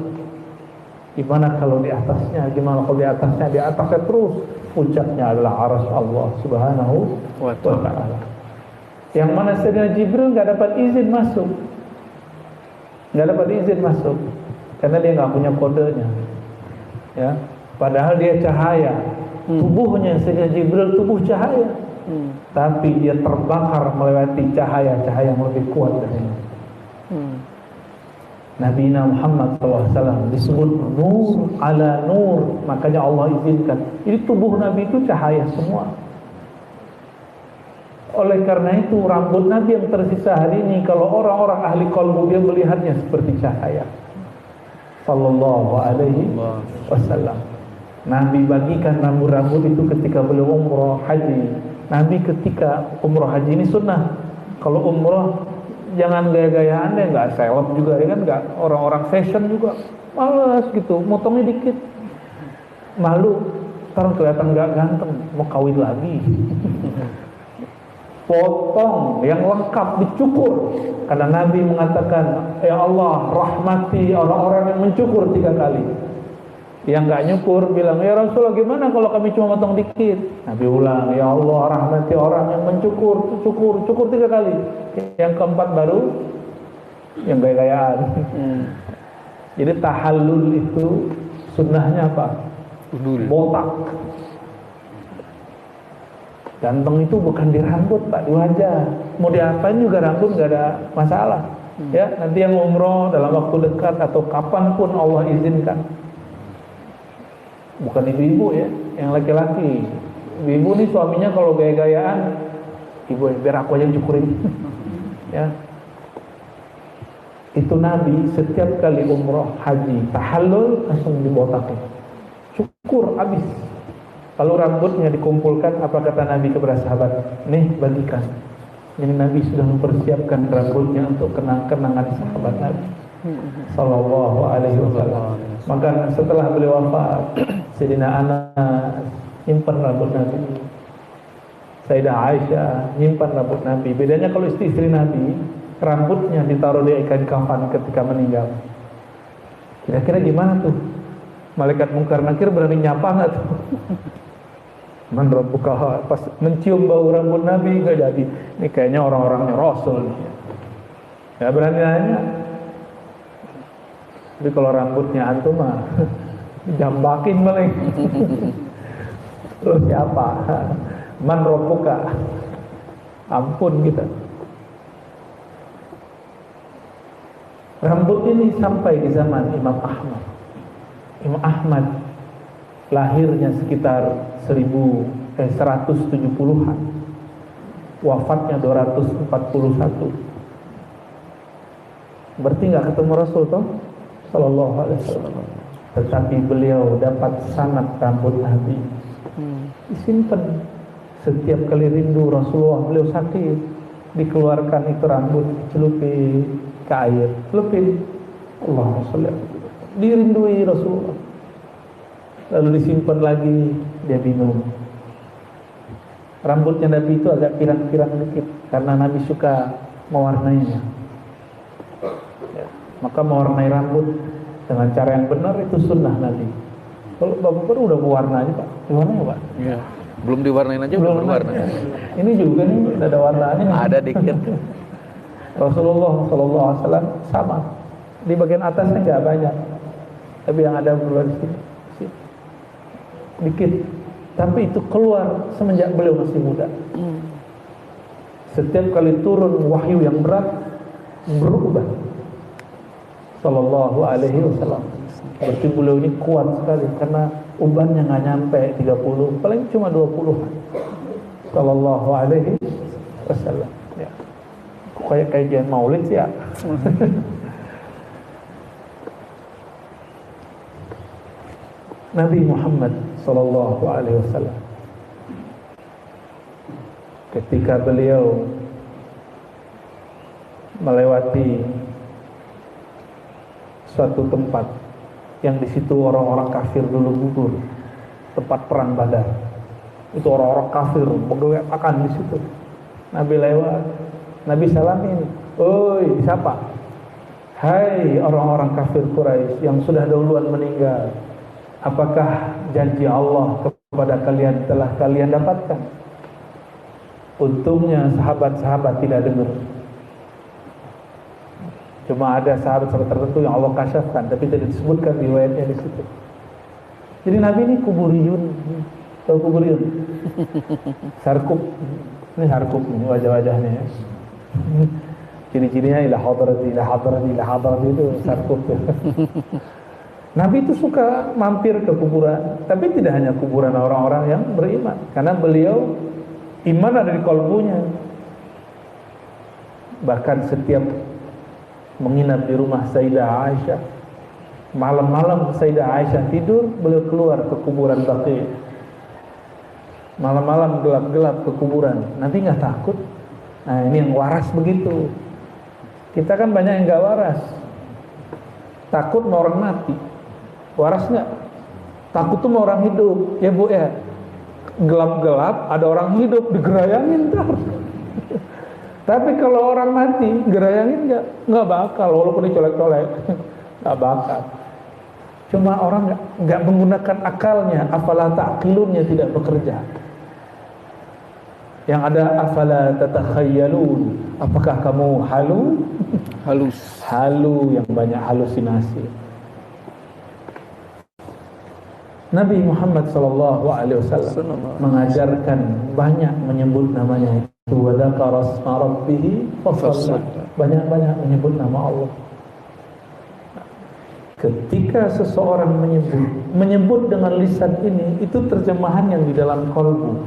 Gimana kalau di atasnya? Gimana kalau di atasnya? Di atasnya terus puncaknya adalah arsy Allah Subhanahu wa Ta'ala. Yang mana Sayyidina Jibril nggak dapat izin masuk, karena dia nggak punya kodenya. Ya, padahal dia cahaya. Tubuhnya Sayyidina Jibril tubuh cahaya, tapi dia terbakar melewati cahaya-cahaya yang lebih kuat darinya. Nabi Muhammad SAW disebut nur ala nur, makanya Allah izinkan. Jadi tubuh Nabi itu cahaya semua. Oleh karena itu rambut Nabi yang tersisa hari ini, kalau orang-orang ahli qalbu dia melihatnya seperti cahaya. Sallallahu alaihi wasallam. Nabi bagikan rambut-rambut itu ketika beliau umrah haji. Nabi ketika umrah haji ini sunnah. Kalau umrah jangan gaya-gayaan deh, nggak seleb juga ya kan, nggak orang-orang fashion juga, malas gitu, motongnya dikit, malu, ntar kelihatan nggak ganteng, mau kawin lagi. Potong yang lengkap, dicukur, karena Nabi mengatakan, ya Allah rahmati orang-orang yang mencukur 3 kali. Yang nggak nyukur bilang, ya Rasulullah gimana kalau kami cuma potong dikit? Nabi ulang, ya Allah rahmati orang yang mencukur, cukur 3 kali. Yang keempat baru yang gaya-gayaan. Jadi tahallul itu sunnahnya apa? Botak. Ganteng itu bukan di rambut Pak, di wajah. Mau diapain juga rambut nggak ada masalah. Ya, nanti yang umroh dalam waktu dekat atau kapanpun Allah izinkan. Bukan ibu-ibu ya, yang laki-laki Ibu nih suaminya kalau gaya-gayaan, ibu biar aku aja yang cukurin. Ya. Itu Nabi setiap kali umroh, haji, tahallul langsung dibotakin. Cukur habis. Kalau rambutnya dikumpulkan, apa kata Nabi kepada sahabat? Nih bagikan. Jadi Nabi sudah mempersiapkan rambutnya untuk kenang-kenangan sahabat Nabi Sallallahu Alaihi Wasallam. Maka setelah beliau wafat, Sayyidina Anas nyimpan rambut Nabi, Sayyidah Aisyah nyimpan rambut Nabi. Bedanya kalau istri Nabi, rambutnya ditaruh di ikan kafan ketika meninggal. Kira-kira gimana tuh? Malaikat Munkar Nakir berani nyapa nggak tuh? Man rabbuka, pas mencium bau rambut Nabi nggak jadi. Ini kayaknya orang-orangnya Rasul nih. Ya berani nanya. Tapi kalau rambutnya antum mah jambakin malah. Terus siapa? Man rabbuka. Ampun kita. Rambut ini sampai di zaman Imam Ahmad. Imam Ahmad lahirnya sekitar 170-an, wafatnya 241. Berarti nggak ketemu Rasul toh, Sallallahu Alaihi Wasallam. Tetapi beliau dapat sanad rambut Nabi, disimpan. Setiap kali rindu Rasulullah, beliau sakit, dikeluarkan itu rambut, celupin ke air, celupin. Allahumma sholli alaihi wasallam. Dirindui Rasulullah, lalu disimpan lagi, dia minum. Rambutnya Nabi itu agak pirang-pirang dikit karena Nabi suka mewarnainya. Ya, maka mewarnai rambut dengan cara yang benar itu sunnah Nabi. Kalau Bapak udah mewarna aja Pak, gimana ya Pak? Iya. Belum diwarnain aja belum berwarna. Ini juga nih ada warnanya. Ada dikit. Rasulullah Sallallahu Alaihi Wasallam sama. Di bagian atasnya nggak banyak, tapi yang ada keluar di sini dikit. Tapi itu keluar semenjak beliau masih muda. Setiap kali turun wahyu yang berat berubah. Sallallahu Alaihi Wasallam. Berarti beliau ini kuat sekali karena ubannya nggak nyampe 30, paling cuma 20. Sallallahu Alaihi Wasallam. Ya. Kayak kajian Maulid sih ya. Nabi Muhammad Sallallahu Alaihi Wasallam ketika beliau melewati suatu tempat yang di situ orang-orang kafir dulu gugur, tempat perang Badar, itu orang-orang kafir bergerak di situ. Nabi lewat, Nabi salamin, oi siapa? Hai orang-orang kafir Quraisy yang sudah duluan meninggal, apakah janji Allah kepada kalian telah kalian dapatkan? Untungnya sahabat-sahabat tidak dengar. Cuma ada sahabat-sahabat tertentu yang Allah kasyafkan, tapi tidak disebutkan riwayatnya di situ. Jadi Nabi ini kuburiyun, tahu kuburiyun? Sarkup, ini sarkup ini wajah-wajahnya. Ya. Ciri-cirinya ila hadrati itu sarkup. Nabi itu suka mampir ke kuburan, tapi tidak hanya kuburan orang-orang yang beriman, karena beliau iman ada di kalbunya. Bahkan setiap menginap di rumah Sayyidah Aisyah, malam-malam Sayyidah Aisyah tidur, beliau keluar ke kuburan Baqi. Malam-malam gelap-gelap ke kuburan. Nabi nggak takut. Nah ini yang waras begitu. Kita kan banyak yang nggak waras. Takut sama orang mati. Waras nggak? Takut tuh sama orang hidup. Ya Bu ya. Gelap-gelap ada orang hidup digerayangin terus. Tapi kalau orang mati, gerayangin nggak bakal, walaupun dicolek-colek, nggak bakal. Cuma orang nggak menggunakan akalnya, afala ta'qilunnya tidak bekerja. Yang ada afala tatakhayyalun, apakah kamu halu yang banyak halusinasi. Nabi Muhammad SAW mengajarkan banyak menyebut namanya. Wa dzakara asma rabbih fa shalla. Banyak-banyak menyebut nama Allah. Ketika seseorang menyebut dengan lisan ini, itu terjemahan yang di dalam kolbu.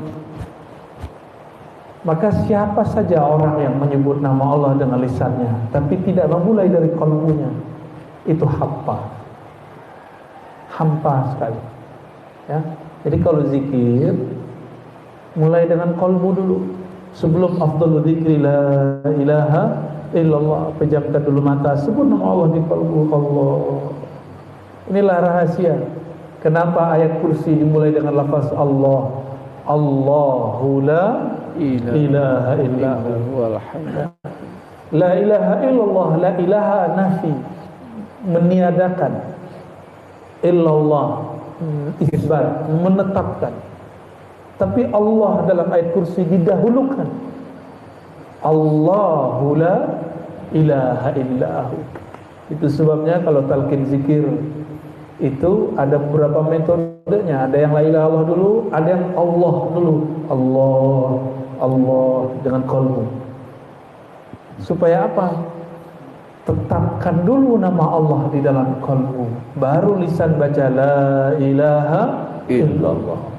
Maka siapa saja orang yang menyebut nama Allah dengan lisannya tapi tidak memulai dari kolbunya, itu hampa sekali ya. Jadi kalau zikir mulai dengan kolbu dulu. Sebelum afdhalu dzikri la ilaha illallah, pejamkan dulu mata, sebut nama Allah di kolbu. Allah, inilah rahasia kenapa ayat kursi dimulai dengan lafaz Allah. Allahu la ilaha illallah. La ilaha illallah, la ilaha nafi, meniadakan, illallah isbat, menetapkan. Tapi Allah dalam ayat kursi didahulukan. Allahu la ilaha illahu. Itu sebabnya kalau talqin zikir itu ada beberapa metodenya. Ada yang la ilaha illallah dulu, ada yang Allah dulu. Allah dengan qalbu. Supaya apa? Tetapkan dulu nama Allah di dalam qalbu, baru lisan baca la ilaha illallah.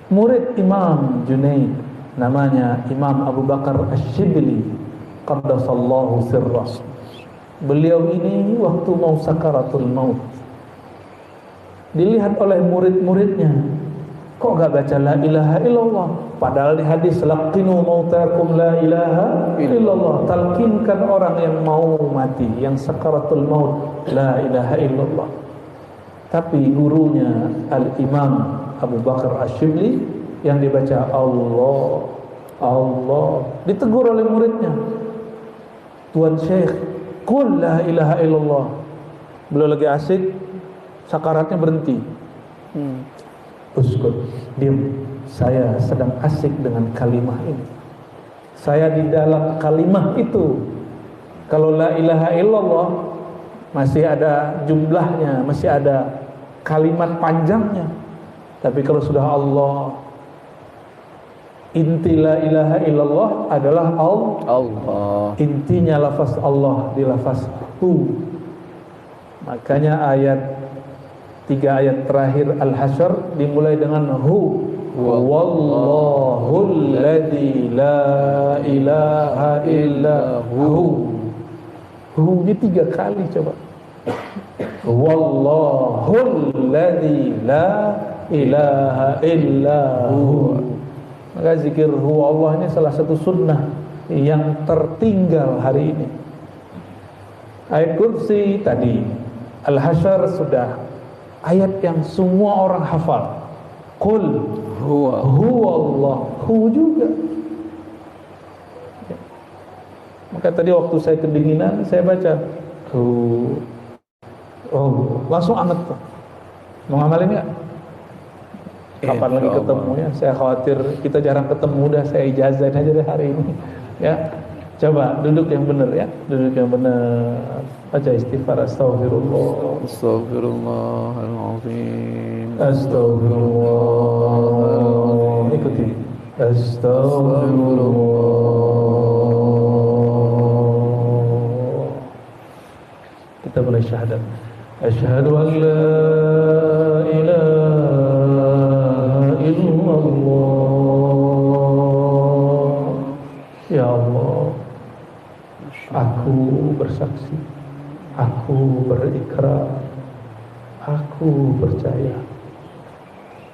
Murid Imam Junaid namanya Imam Abu Bakar Asy-Syibli qaddasallahu sirrah. Beliau ini waktu mau sakaratul maut dilihat oleh murid-muridnya, kok gak baca la ilaha illallah? Padahal di hadis laqinu mautakum la ilaha illallah, talqinkan orang yang mau mati, yang sakaratul maut, la ilaha illallah. Tapi gurunya Al-Imam Abu Bakar Asy-Syibli yang dibaca Allah, Allah, ditegur oleh muridnya, Tuan Syekh, qul la ilaha illallah. Beliau lagi asik, sakaratnya berhenti. Uskut, diam. Saya sedang asik dengan kalimah ini. Saya di dalam kalimah itu. Kalau la ilaha illallah masih ada jumlahnya, masih ada kalimat panjangnya. Tapi kalau sudah Allah, inti la ilaha illallah adalah Allah. Intinya lafaz Allah di lafaz hu. Makanya tiga ayat terakhir Al-Hasyr dimulai dengan hu. Wallahul ladzi la ilaha illa hu. Hu ini 3 kali coba. Wallahul ladzi la ilaha illa hu. Maka zikir hu Allah ini salah satu sunnah yang tertinggal hari ini. Ayat kursi tadi, Al-Hasyr sudah, ayat yang semua orang hafal. Qul huwa Allah, hu juga. Maka tadi waktu saya kedinginan, saya baca hu. Oh, langsung anget tuh. Mau ngamalin nggak? Kapan lagi ketemu ya? Saya khawatir kita jarang ketemu, udah saya ijazahin aja deh hari ini. Ya, coba duduk yang benar ya, duduk yang benar. Baca istighfar, astaghfirullah, astaghfirullahaladzim, astaghfirullah. Ikuti, astaghfirullah. Kita mulai syahadat. Asyhadu an la ilaha illallah. Ya Allah, aku bersaksi, aku berikrar, aku percaya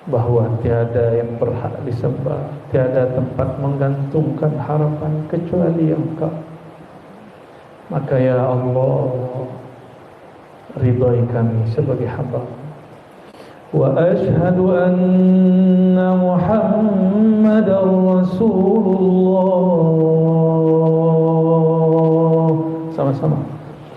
bahwa tiada yang berhak disembah, tiada tempat menggantungkan harapan kecuali Engkau. Maka ya Allah, ridhai kami sebagai hamba. Wa asyhadu anna Muhammadar Rasulullah. Sama-sama.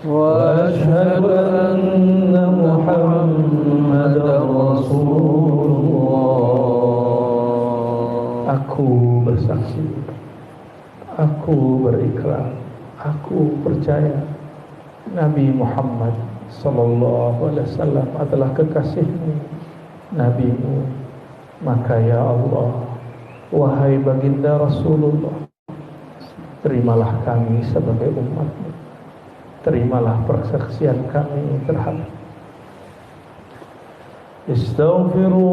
Wa asyhadu anna Muhammadar Rasulullah. Aku bersaksi, aku berikrar, aku percaya Nabi Muhammad sallallahu alaihi wasallam adalah kekasihmu, nabimu. Maka ya Allah, wahai baginda Rasulullah, terimalah kami sebagai umatmu, terimalah persaksian kami terhadap Istaghfiru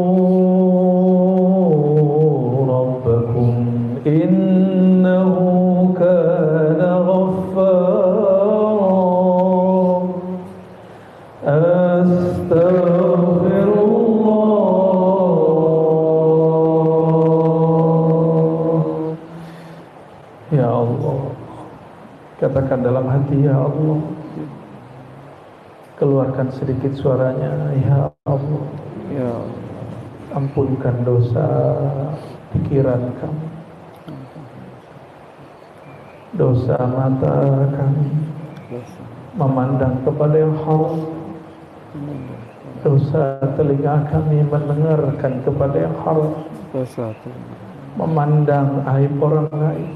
rabbakum innahu kana ghaffara. Astaghfirullah. Ya Allah, katakan dalam hati, ya Allah. Keluarkan sedikit suaranya, ya Allah. Ya Ampunkan dosa pikiran kami, dosa mata kami memandang kepada yang haram, dosa telinga kami mendengarkan kepada yang haram, memandang aib orang lain,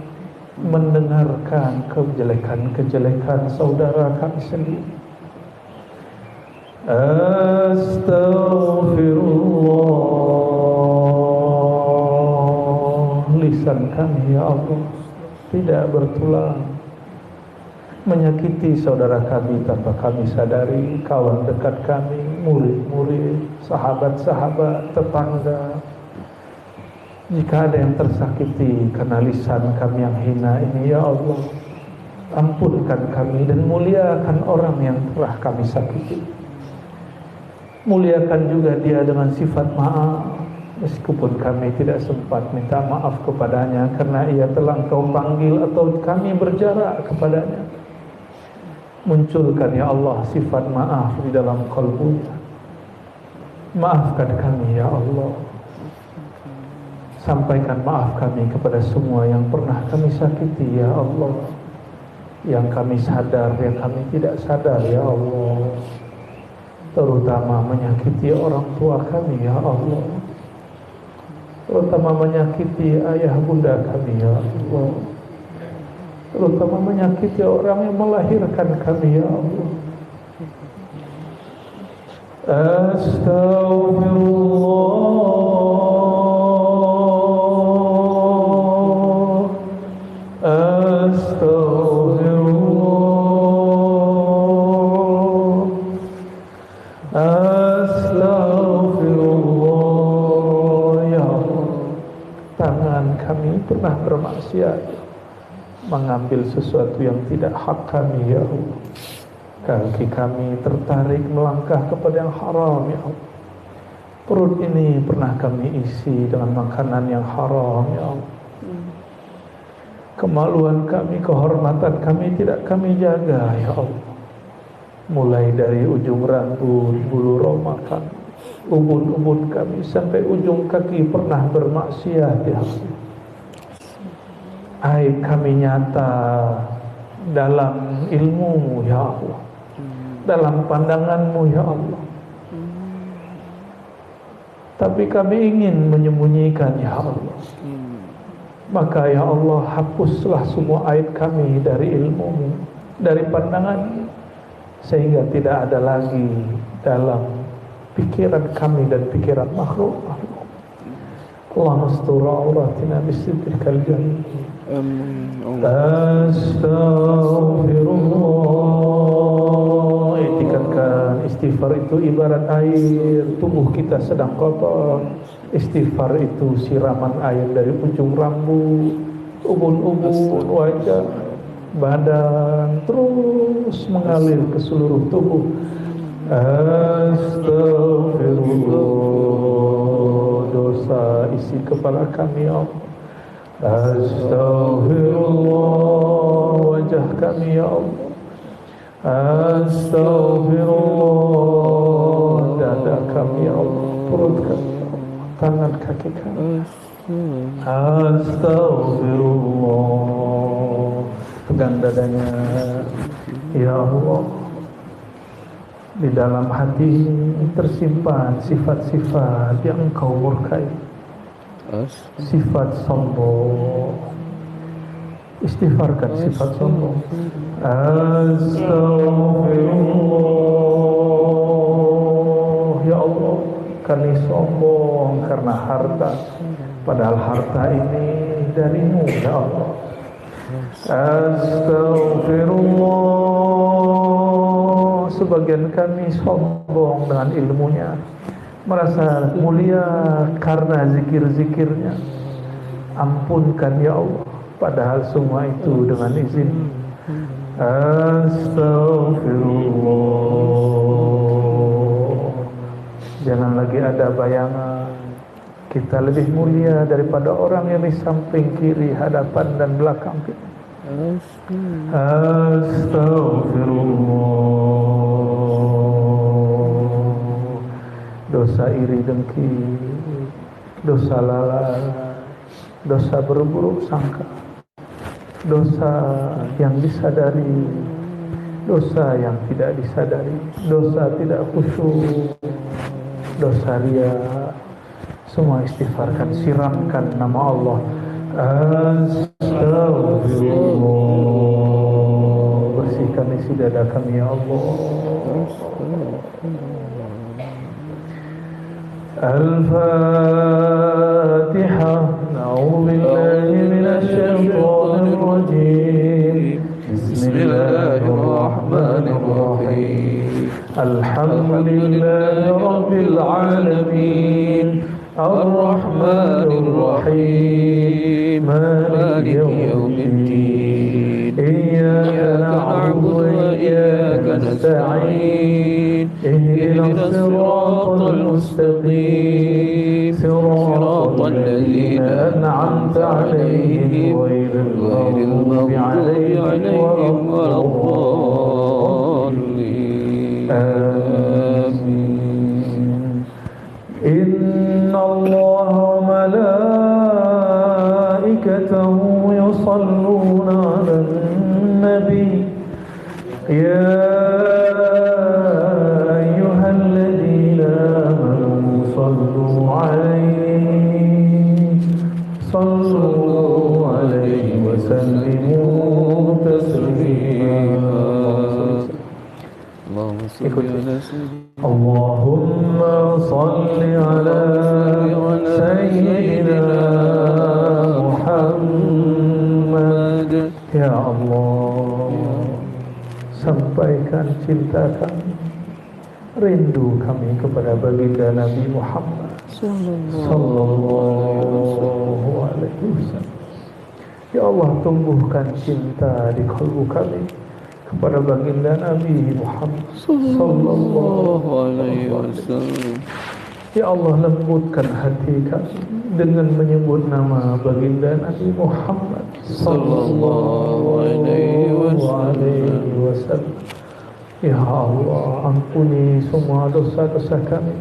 mendengarkan kejelekan-kejelekan saudara kami sendiri. Astaghfirullah. Lisan kami, ya Allah, tidak bertulang menyakiti saudara kami tanpa kami sadari, kawan dekat kami, murid-murid, sahabat-sahabat, tetangga. Jika ada yang tersakiti karena lisan kami yang hina ini, ya Allah, ampunkan kami dan muliakan orang yang telah kami sakiti. Muliakan juga dia dengan sifat maaf, meskipun kami tidak sempat minta maaf kepadanya karena ia telah Engkau panggil atau kami berjarak kepadanya. Munculkan, ya Allah, sifat maaf di dalam kalbunya. Maafkan kami, ya Allah. Sampaikan maaf kami kepada semua yang pernah kami sakiti, ya Allah. Yang kami sadar, yang kami tidak sadar, ya Allah. Terutama menyakiti orang tua kami, ya Allah. Terutama menyakiti ayah bunda kami, ya Allah. Terutama menyakiti orang yang melahirkan kami, ya Allah. Astaghfirullah. Astaghfirullah. Astaghfirullah. Ya Allah, tangan kami pernah bermaksiat, mengambil sesuatu yang tidak hak kami, ya Allah. Kaki kami tertarik melangkah kepada yang haram, ya Allah. Perut ini pernah kami isi dengan makanan yang haram, ya Allah. Kemaluan kami, kehormatan kami tidak kami jaga, ya Allah. Mulai dari ujung rambut, bulu roma kami, ubun-ubun kami, sampai ujung kaki pernah bermaksiat, ya Allah. Aib kami nyata dalam ilmu-Mu, ya Allah, dalam pandangan-Mu, ya Allah. Tapi kami ingin menyembunyikan, ya Allah. Maka, ya Allah, hapuslah semua aib kami dari ilmu-Mu, dari pandangan-Mu, sehingga tidak ada lagi dalam pikiran kami dan pikiran makhluk. Allahumma astur auratina bisidrikal jamil. Astaghfirullah. Etikatkan istighfar itu ibarat air, tubuh kita sedang kotor. Istighfar itu siraman air dari ujung rambut, ubun-ubun, wajah, badan, terus mengalir ke seluruh tubuh. Astaghfirullah. Dosa isi kepala kami, ya Allah. Astaghfirullah. Wajah kami, ya Allah. Astaghfirullah. Dada kami, ya Allah. Perut kami, ya Allah. Tangan kaki kami. Astaghfirullah. Pegang dadanya, ya Allah. Di dalam hati tersimpan sifat-sifat yang Engkau murkai. Sifat sombong. Istighfarkan sifat sombong. Astaghfirullah. Ya Allah, kami sombong karena harta, padahal harta ini dari-Mu, ya Allah. Astaghfirullah. Sebagian kami sombong dengan ilmunya, merasa mulia karena zikir-zikirnya. Ampunkan ya Allah, padahal semua itu dengan izin. Astaghfirullah. Jangan lagi ada bayangan kita lebih mulia daripada orang yang di samping kiri, hadapan dan belakang kita. Astaghfirullah. Dosa iri dengki, dosa lalai, dosa berburuk sangka, dosa yang disadari, dosa yang tidak disadari, dosa tidak khusyuk, dosa ria. Semua istighfarkan, siramkan nama Allah. Astaghfirullah. Bersihkan isi dada kami ya Allah. Al-Fatihah. A'udzu billahi minasy syaithanir rajim. Bismillahirrahmanirrahim. Alhamdulillahi rabbil alamin. Ar-Rahmanir Rahim. Maliki yaumiddin. Iyyaka na'budu wa iyyaka nasta'in. Ihdinas siratal mustaqim. Siratal ladzina an'amta 'alaihim ghairil maghdubi 'alaihim waladdallin. Amin. Inna Allah wa malaikatahu yusalluna 'alan nabi. Ya ayyuhalladzina amanu sallu 'alaihi wa sallimu taslima. Allahumma salli ala Sayyidina Muhammad. Ya Allah, sampaikan cinta kami, rindu kami kepada baginda Nabi Muhammad sallallahu alaihi wasallam. Ya Allah, tumbuhkan cinta di kalbu kami kepada baginda Nabi Muhammad sallallahu alaihi wasallam. Ya Allah, lembutkan hati kami dengan menyebut nama baginda Nabi Muhammad sallallahu alaihi wasallam. Ya Allah, ampuni semua dosa-dosa kami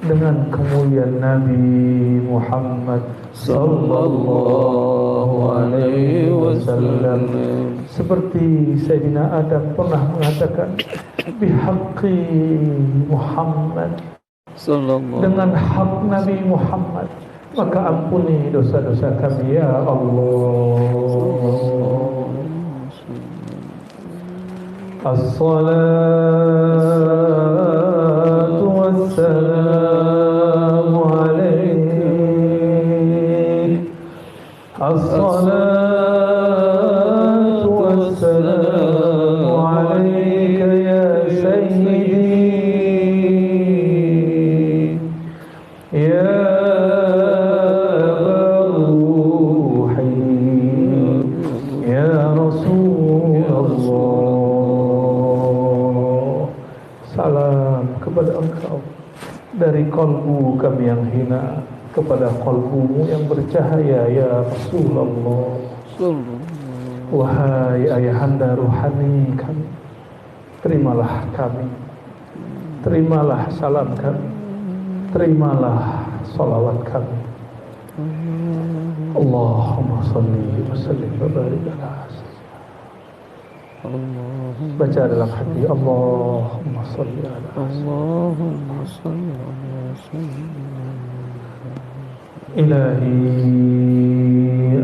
dengan kemuliaan Nabi Muhammad sallallahu alaihi wasallam. Seperti Sayyidina Adam pernah mengatakan, bihaqqi Muhammad, dengan hak Nabi Muhammad, maka ampuni dosa-dosa kami ya Allah. As-salatu wassalamu alaik. As-salatu wassalamu alaika ya sayyidi ya Ruhi ya Rasulullah. Salam kepada engkau dari kalbu kami yang hina kepada kalbumu yang bercahaya ya Rasulullah. Wahai ayahanda ruhani kami, terimalah kami, terimalah salam kami, terimalah salawat kami. Allahumma salli wa sallim wa barik ala sayyidina. Baca dalam hati, Allahumma salli ala Allahumma salli ala sayyidina. Ilahi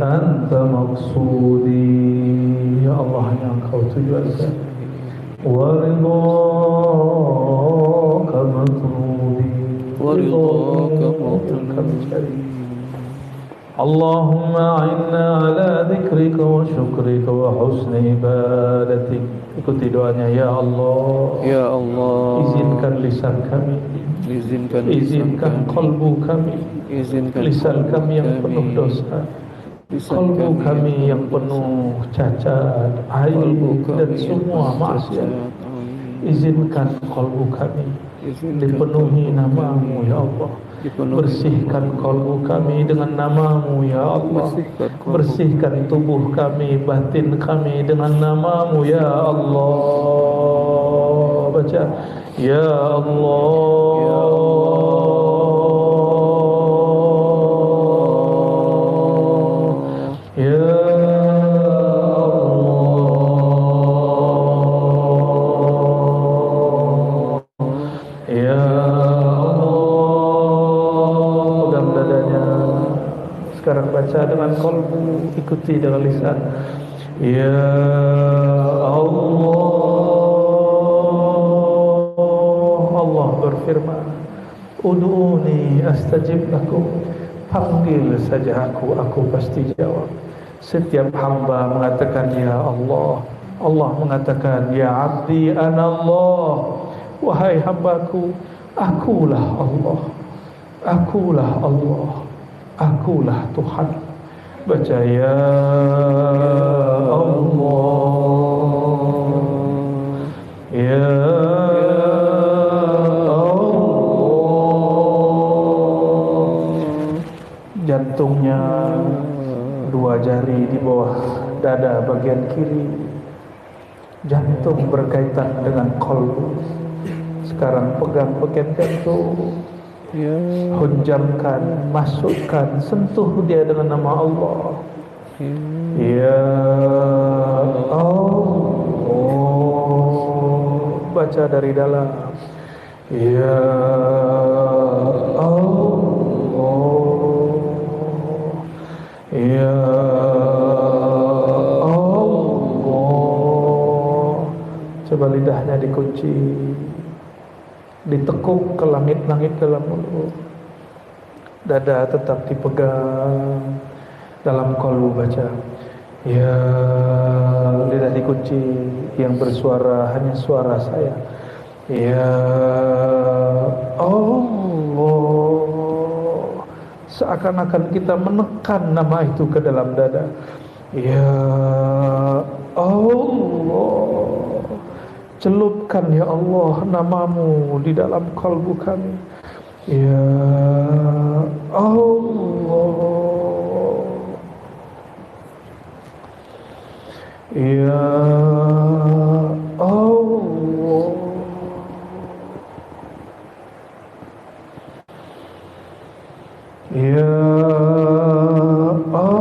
anta maqsudi, ya Allah yang kau tujuankan, wa ridhaka matlubi, wa ridhaka kami cari. Allahumma a'inna ala dzikrika wa syukrika wa husni ibadatik. Ikuti doanya, ya Allah, ya Allah, izinkan lisan kami Izinkan kalbu kami, lisan kami yang penuh dosa, kalbu kami yang penuh cacat, aib dan semua maksiat. Izinkan kalbu kami dipenuhi nama-Mu ya Allah. Bersihkan kalbu kami dengan nama-Mu ya Allah. Bersihkan tubuh kami, batin kami dengan nama-Mu ya Allah. Baca ya Allah, ya sekarang baca dengan kalbu, ikuti dengan lisan. Ya Allah, Allah berfirman, Ud'uni astajib lakum. Panggil saja aku pasti jawab. Setiap hamba mengatakan ya Allah, Allah mengatakan ya abdi anallah. Wahai hambaku, akulah Allah, akulah Allah, akulah Tuhan. Baca ya Allah, ya Allah. Jantungnya dua jari di bawah dada bagian kiri. Jantung berkaitan dengan qalbu. Sekarang pegang bagian jantung, hunjamkan, masukkan, sentuh dia dengan nama Allah. Ya Allah, baca dari dalam. Ya Allah, ya Allah. Coba lidahnya dikunci, ditekuk ke langit-langit dalam mulut. Dada tetap dipegang. Dalam qalbu baca ya, lidah dikunci, yang bersuara hanya suara saya. Ya Allah, seakan-akan kita menekan nama itu ke dalam dada. Ya Allah, celupkan ya Allah nama-Mu di dalam kalbu kami. Ya Allah, ya Allah, ya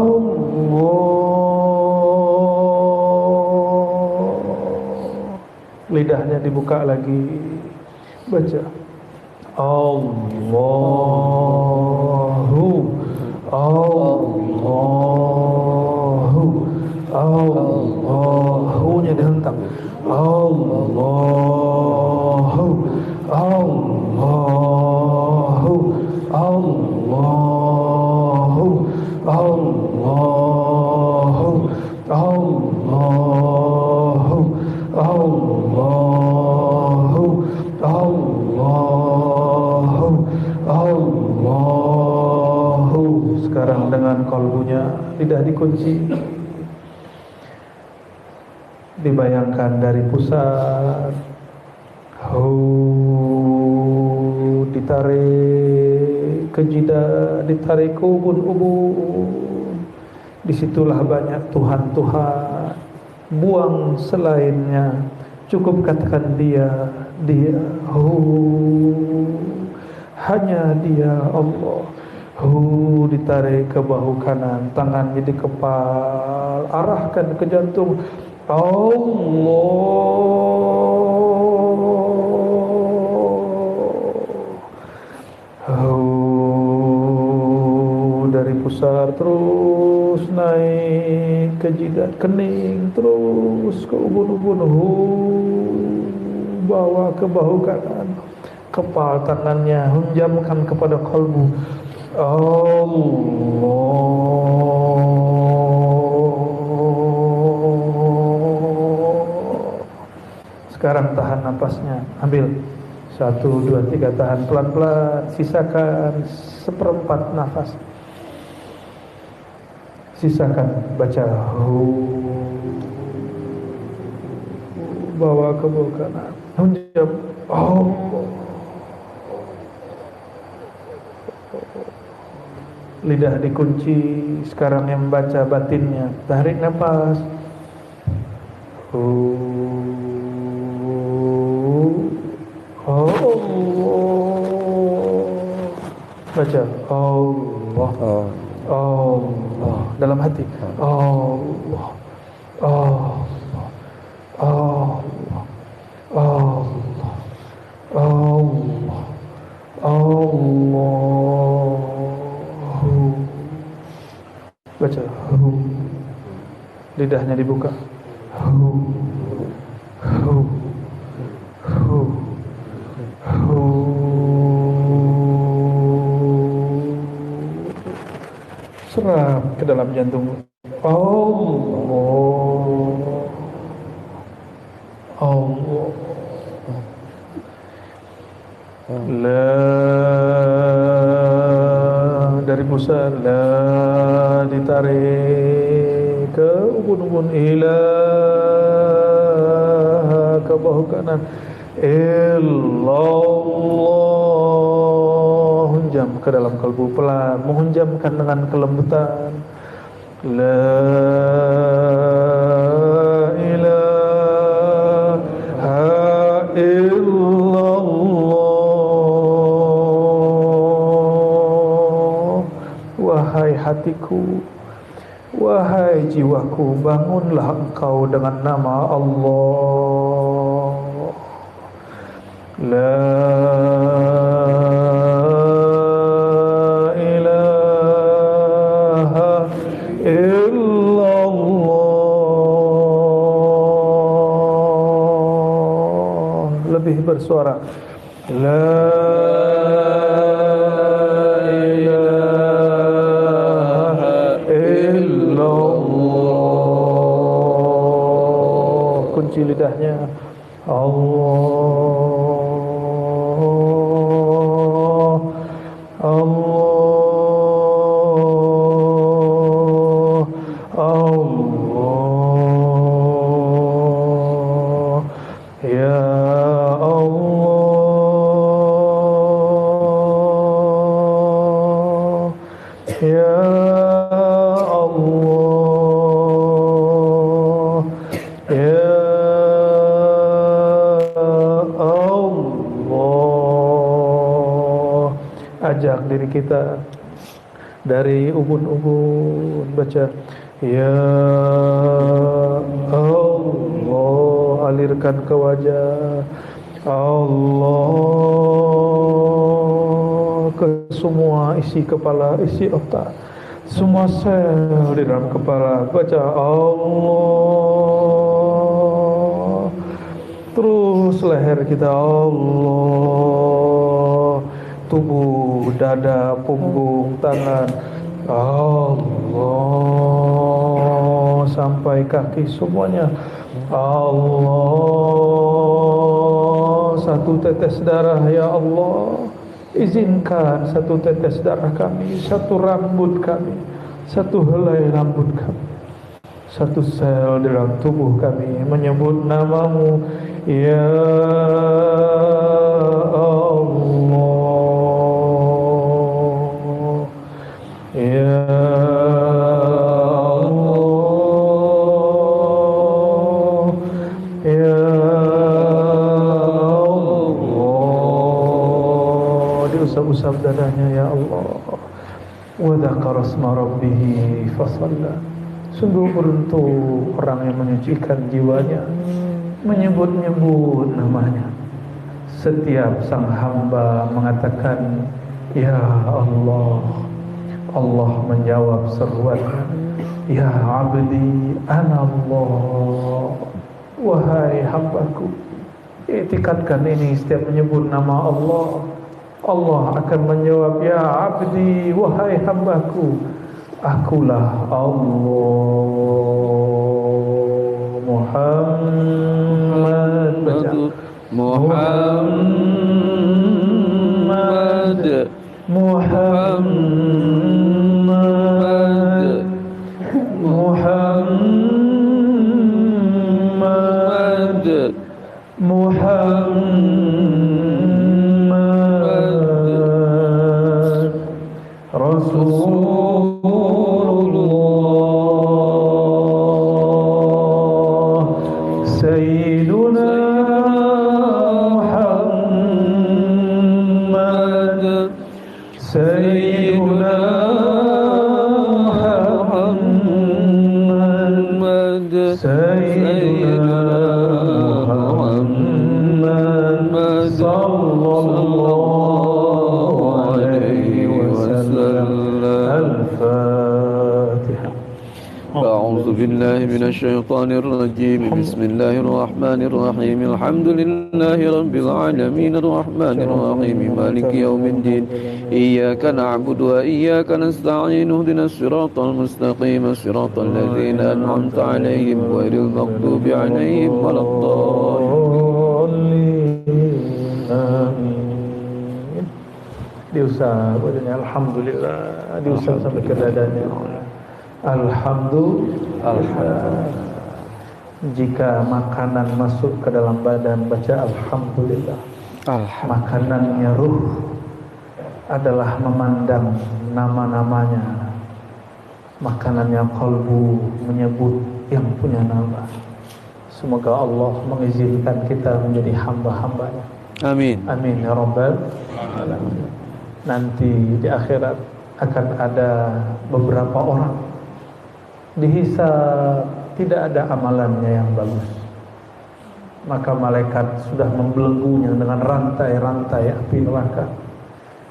Allah. Lidahnya dibuka lagi, baca Allahu, Allahu, Allahu-nya dihentak. Allahu, Allahu, Allahu, Allahu, Allahu, Allahu, Allahu, Allahu. Sekarang dengan kalbunya tidak dikunci, dibayangkan dari pusat, ditarik ke jidat, ditarik ke ubun-ubun. Disitulah banyak Tuhan-Tuhan, buang selainnya, cukup katakan dia, hanya dia Allah. Ditarik ke bahu kanan, tangannya di kepal, arahkan ke jantung. Dari pusar terus naik ke jidat, kening, terus ke ubun-ubun, bawa ke bahu kanan, kepal tangannya hunjamkan kepada kalbu. Sekarang tahan napasnya, ambil 1, 2, 3, tahan pelan-pelan, sisakan seperempat nafas. Sisakan, baca bawa ke bawah kanan, hunjam lidah dikunci. Sekarang yang membaca batinnya, tarik nafas, baca Allah, Allah dalam hati, Allah, Allah, Allah, Allah, Allah, Allah, baca, lidahnya dibuka, serap ke dalam jantung. Allah, Allah, la dari pusat, la ditarik ke ubun-ubun, ilah ke bahu kanan, illallah, hunjam ke dalam kalbu pelan, menghunjamkan dengan kelembutan. La ilaha illallah. Wahai hatiku, wahai jiwaku, bangunlah engkau dengan nama Allah. La ilaha illallah. Lebih bersuara, la ilaha illallah. Kunci lidahnya, Allah, Allah, Allah, ya Allah, ya Allah, ya Allah. Ajak diri kita dari ubun-ubun, baca ya Allah, alirkan ke wajah, Allah, ke semua isi kepala, isi otak, semua sel di dalam kepala, baca Allah. Terus leher kita, Allah, tubuh, dada, punggung, tangan, Allah, sampai kaki semuanya, Allah. Satu tetes darah, ya Allah, izinkan satu tetes darah kami, satu rambut kami, satu helai rambut kami, satu sel dalam tubuh kami menyebut namamu, ya Allah, ya Allah, ya Allah. Diusap-usap dadanya, ya Allah. Wa dzakara asma rabbih fasalla. Sungguh beruntung orang yang menyucikan jiwanya, menyebut-nyebut namanya. Setiap sang hamba mengatakan ya Allah, Allah menjawab seruannya, ya abdi anallah, wahai hambaku. Iktikadkan ini, setiap menyebut nama Allah, Allah akan menjawab, ya abdi, wahai hambaku, akulah Allah. Muhammad, baca Muhammad Sayyidina Muhammad sallallahu alaihi wasallam. Al-Fatihah. أعوذ بالله من الشيطان الرجيم بسم الله الرحمن الرحيم الحمد لله رب العالمين الرحمن الرحيم مالك يوم الدين إياك نعبد وإياك نستعين اهدنا الصراط المستقيم صراط الذين أنعمت عليهم غير المغضوب عليهم ولا الضالين Amin. Diusap badannya, alhamdulillah. Diusap sampai ke dadanya. Alhamdulillah. Jika makanan masuk ke dalam badan, baca alhamdulillah. Makanannya ruh adalah memandang nama-namanya. Makanannya qalbu menyebut yang punya nama. Semoga Allah mengizinkan kita menjadi hamba-hambanya. Amin. Amin ya rabbal alamin. Nanti di akhirat akan ada beberapa orang dihisab, tidak ada amalannya yang bagus, maka malaikat sudah membelenggunya dengan rantai-rantai api neraka.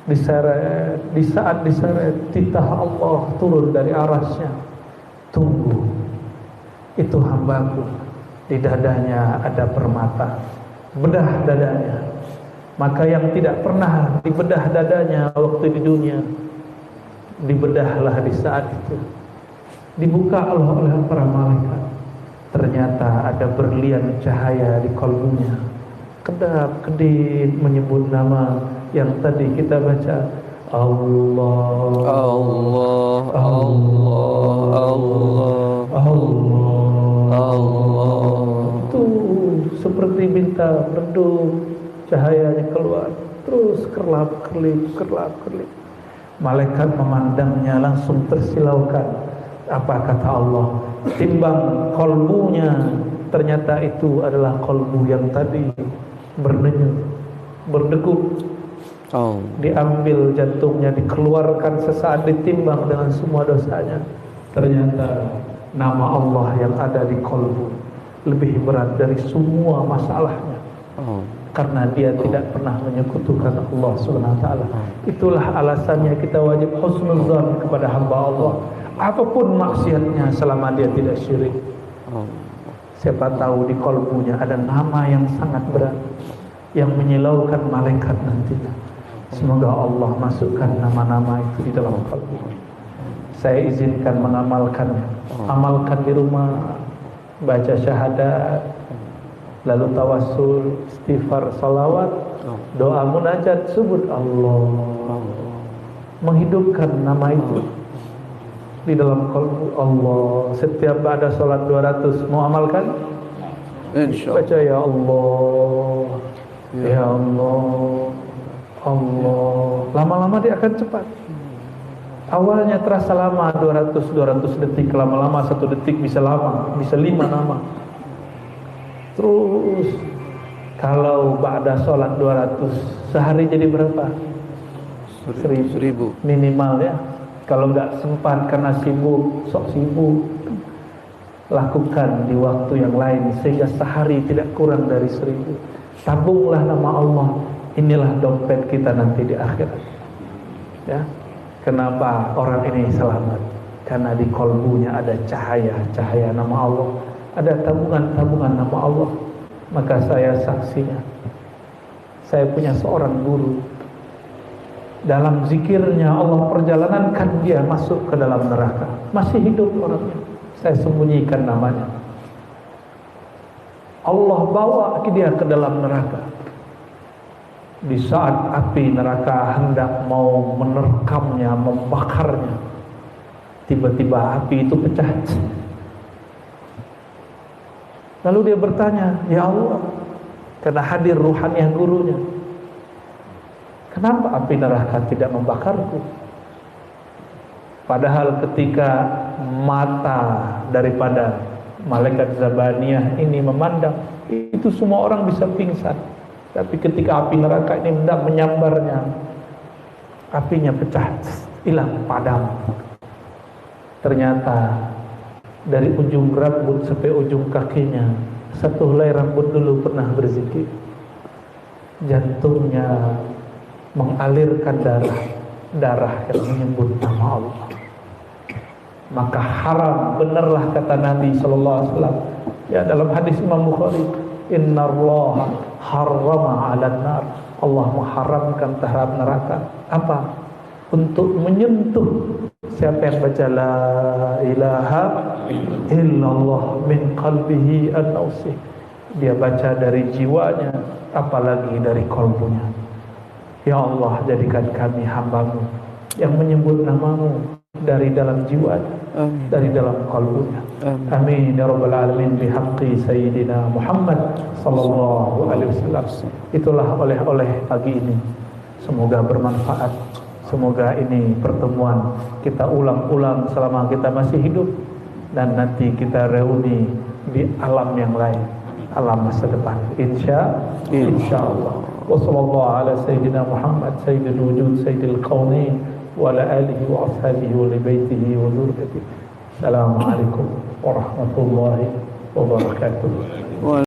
Diseret, di saat diseret, titah Allah turun dari arasnya. Tunggu, itu hambaku. Di dadanya ada permata, bedah dadanya. Maka yang tidak pernah dibedah dadanya waktu di dunia, dibedahlah di saat itu. Dibuka Allah oleh para malaikat. Ternyata ada berlian cahaya di kalbunya. Kedap-kedip menyebut nama yang tadi kita baca. Allah, Allah, Allah, Allah, Allah, Allah. Itu seperti bintang redup, cahayanya keluar, terus kerlap-kerlip, kerlap-kerlip. Malaikat memandangnya langsung tersilaukan. Apa kata Allah? Timbang kolbunya, ternyata itu adalah kolbu yang tadi berdenyut, berdegup. Diambil jantungnya, dikeluarkan sesaat, ditimbang dengan semua dosanya. Ternyata nama Allah yang ada di kolbu lebih berat dari semua masalahnya. Karena dia tidak pernah menyekutukan Allah Subhanahu wa taala. Itulah alasannya kita wajib husnuzan kepada hamba Allah. Apapun maksiatnya selama dia tidak syirik. Siapa tahu di kolbunya ada nama yang sangat berat yang menyilaukan malaikat nantinya. Semoga Allah masukkan nama-nama itu di dalam kalbu. Saya izinkan mengamalkannya. Amalkan di rumah, baca syahadat, lalu tawassul, istighfar, salawat, doa munajat, sebut Allah. Menghidupkan nama itu di dalam kalbu Allah. Setiap ada salat 200 mau amalkan? Insyaallah. Baca ya Allah, ya Allah, Allah. Lama-lama dia akan cepat. Awalnya terasa lama, 200 detik, lama-lama 1 detik bisa lama, bisa 5 nama. Terus kalau ba'da salat 200 sehari jadi berapa? 1000 minimal ya. Kalau nggak sempat karena sibuk, sok sibuk, lakukan di waktu yang lain sehingga sehari tidak kurang dari 1000. Tabunglah nama Allah. Inilah dompet kita nanti di akhirat. Ya, kenapa orang ini selamat? Karena di kolbunya ada cahaya nama Allah, ada tabungan nama Allah. Maka saya saksinya. Saya punya seorang guru. Dalam zikirnya Allah perjalanankan dia masuk ke dalam neraka. Masih hidup orangnya. Saya sembunyikan namanya. Allah bawa dia ke dalam neraka. Di saat api neraka hendak mau menerkamnya, membakarnya, tiba-tiba api itu pecah. Lalu dia bertanya, ya Allah, karena hadir ruhaniah gurunya, kenapa api neraka tidak membakarku? Padahal ketika mata daripada malaikat Zabaniyah ini memandang, itu semua orang bisa pingsan. Tapi ketika api neraka ini hendak menyambarnya, apinya pecah, hilang, padam. Ternyata dari ujung rambut sampai ujung kakinya, satu helai rambut dulu pernah berzikir. Jantungnya mengalirkan darah yang menyebut nama Allah. Maka haram, benarlah kata Nabi sallallahu alaihi wasallam ya dalam hadis Imam Bukhari, innallaha harrama 'alan nar. Allah mengharamkan terhadap neraka apa? Untuk menyentuh siapa yang baca la ilaha illallah min qalbihi an-nausih. Dia baca dari jiwanya, apalagi dari kalbunya. Ya Allah, jadikan kami hamba-Mu yang menyebut nama-Mu dari dalam jiwanya, dari dalam kalbunya. Amin ya rabbal alamin bihaqqi sayyidina Muhammad sallallahu alaihi wasallam. Itulah oleh-oleh pagi ini. Semoga bermanfaat. Semoga ini pertemuan kita ulang-ulang selama kita masih hidup, dan nanti kita reuni di alam yang lain, alam masa depan. Insyaallah. Wassallallahu ala sayyidina Muhammad sayyidil wujud sayyidil kaunain wa ala alihi wa ashabihi wa li baitihi wa dzurriyyatihi. Assalamualaikum warahmatullahi wabarakatuh.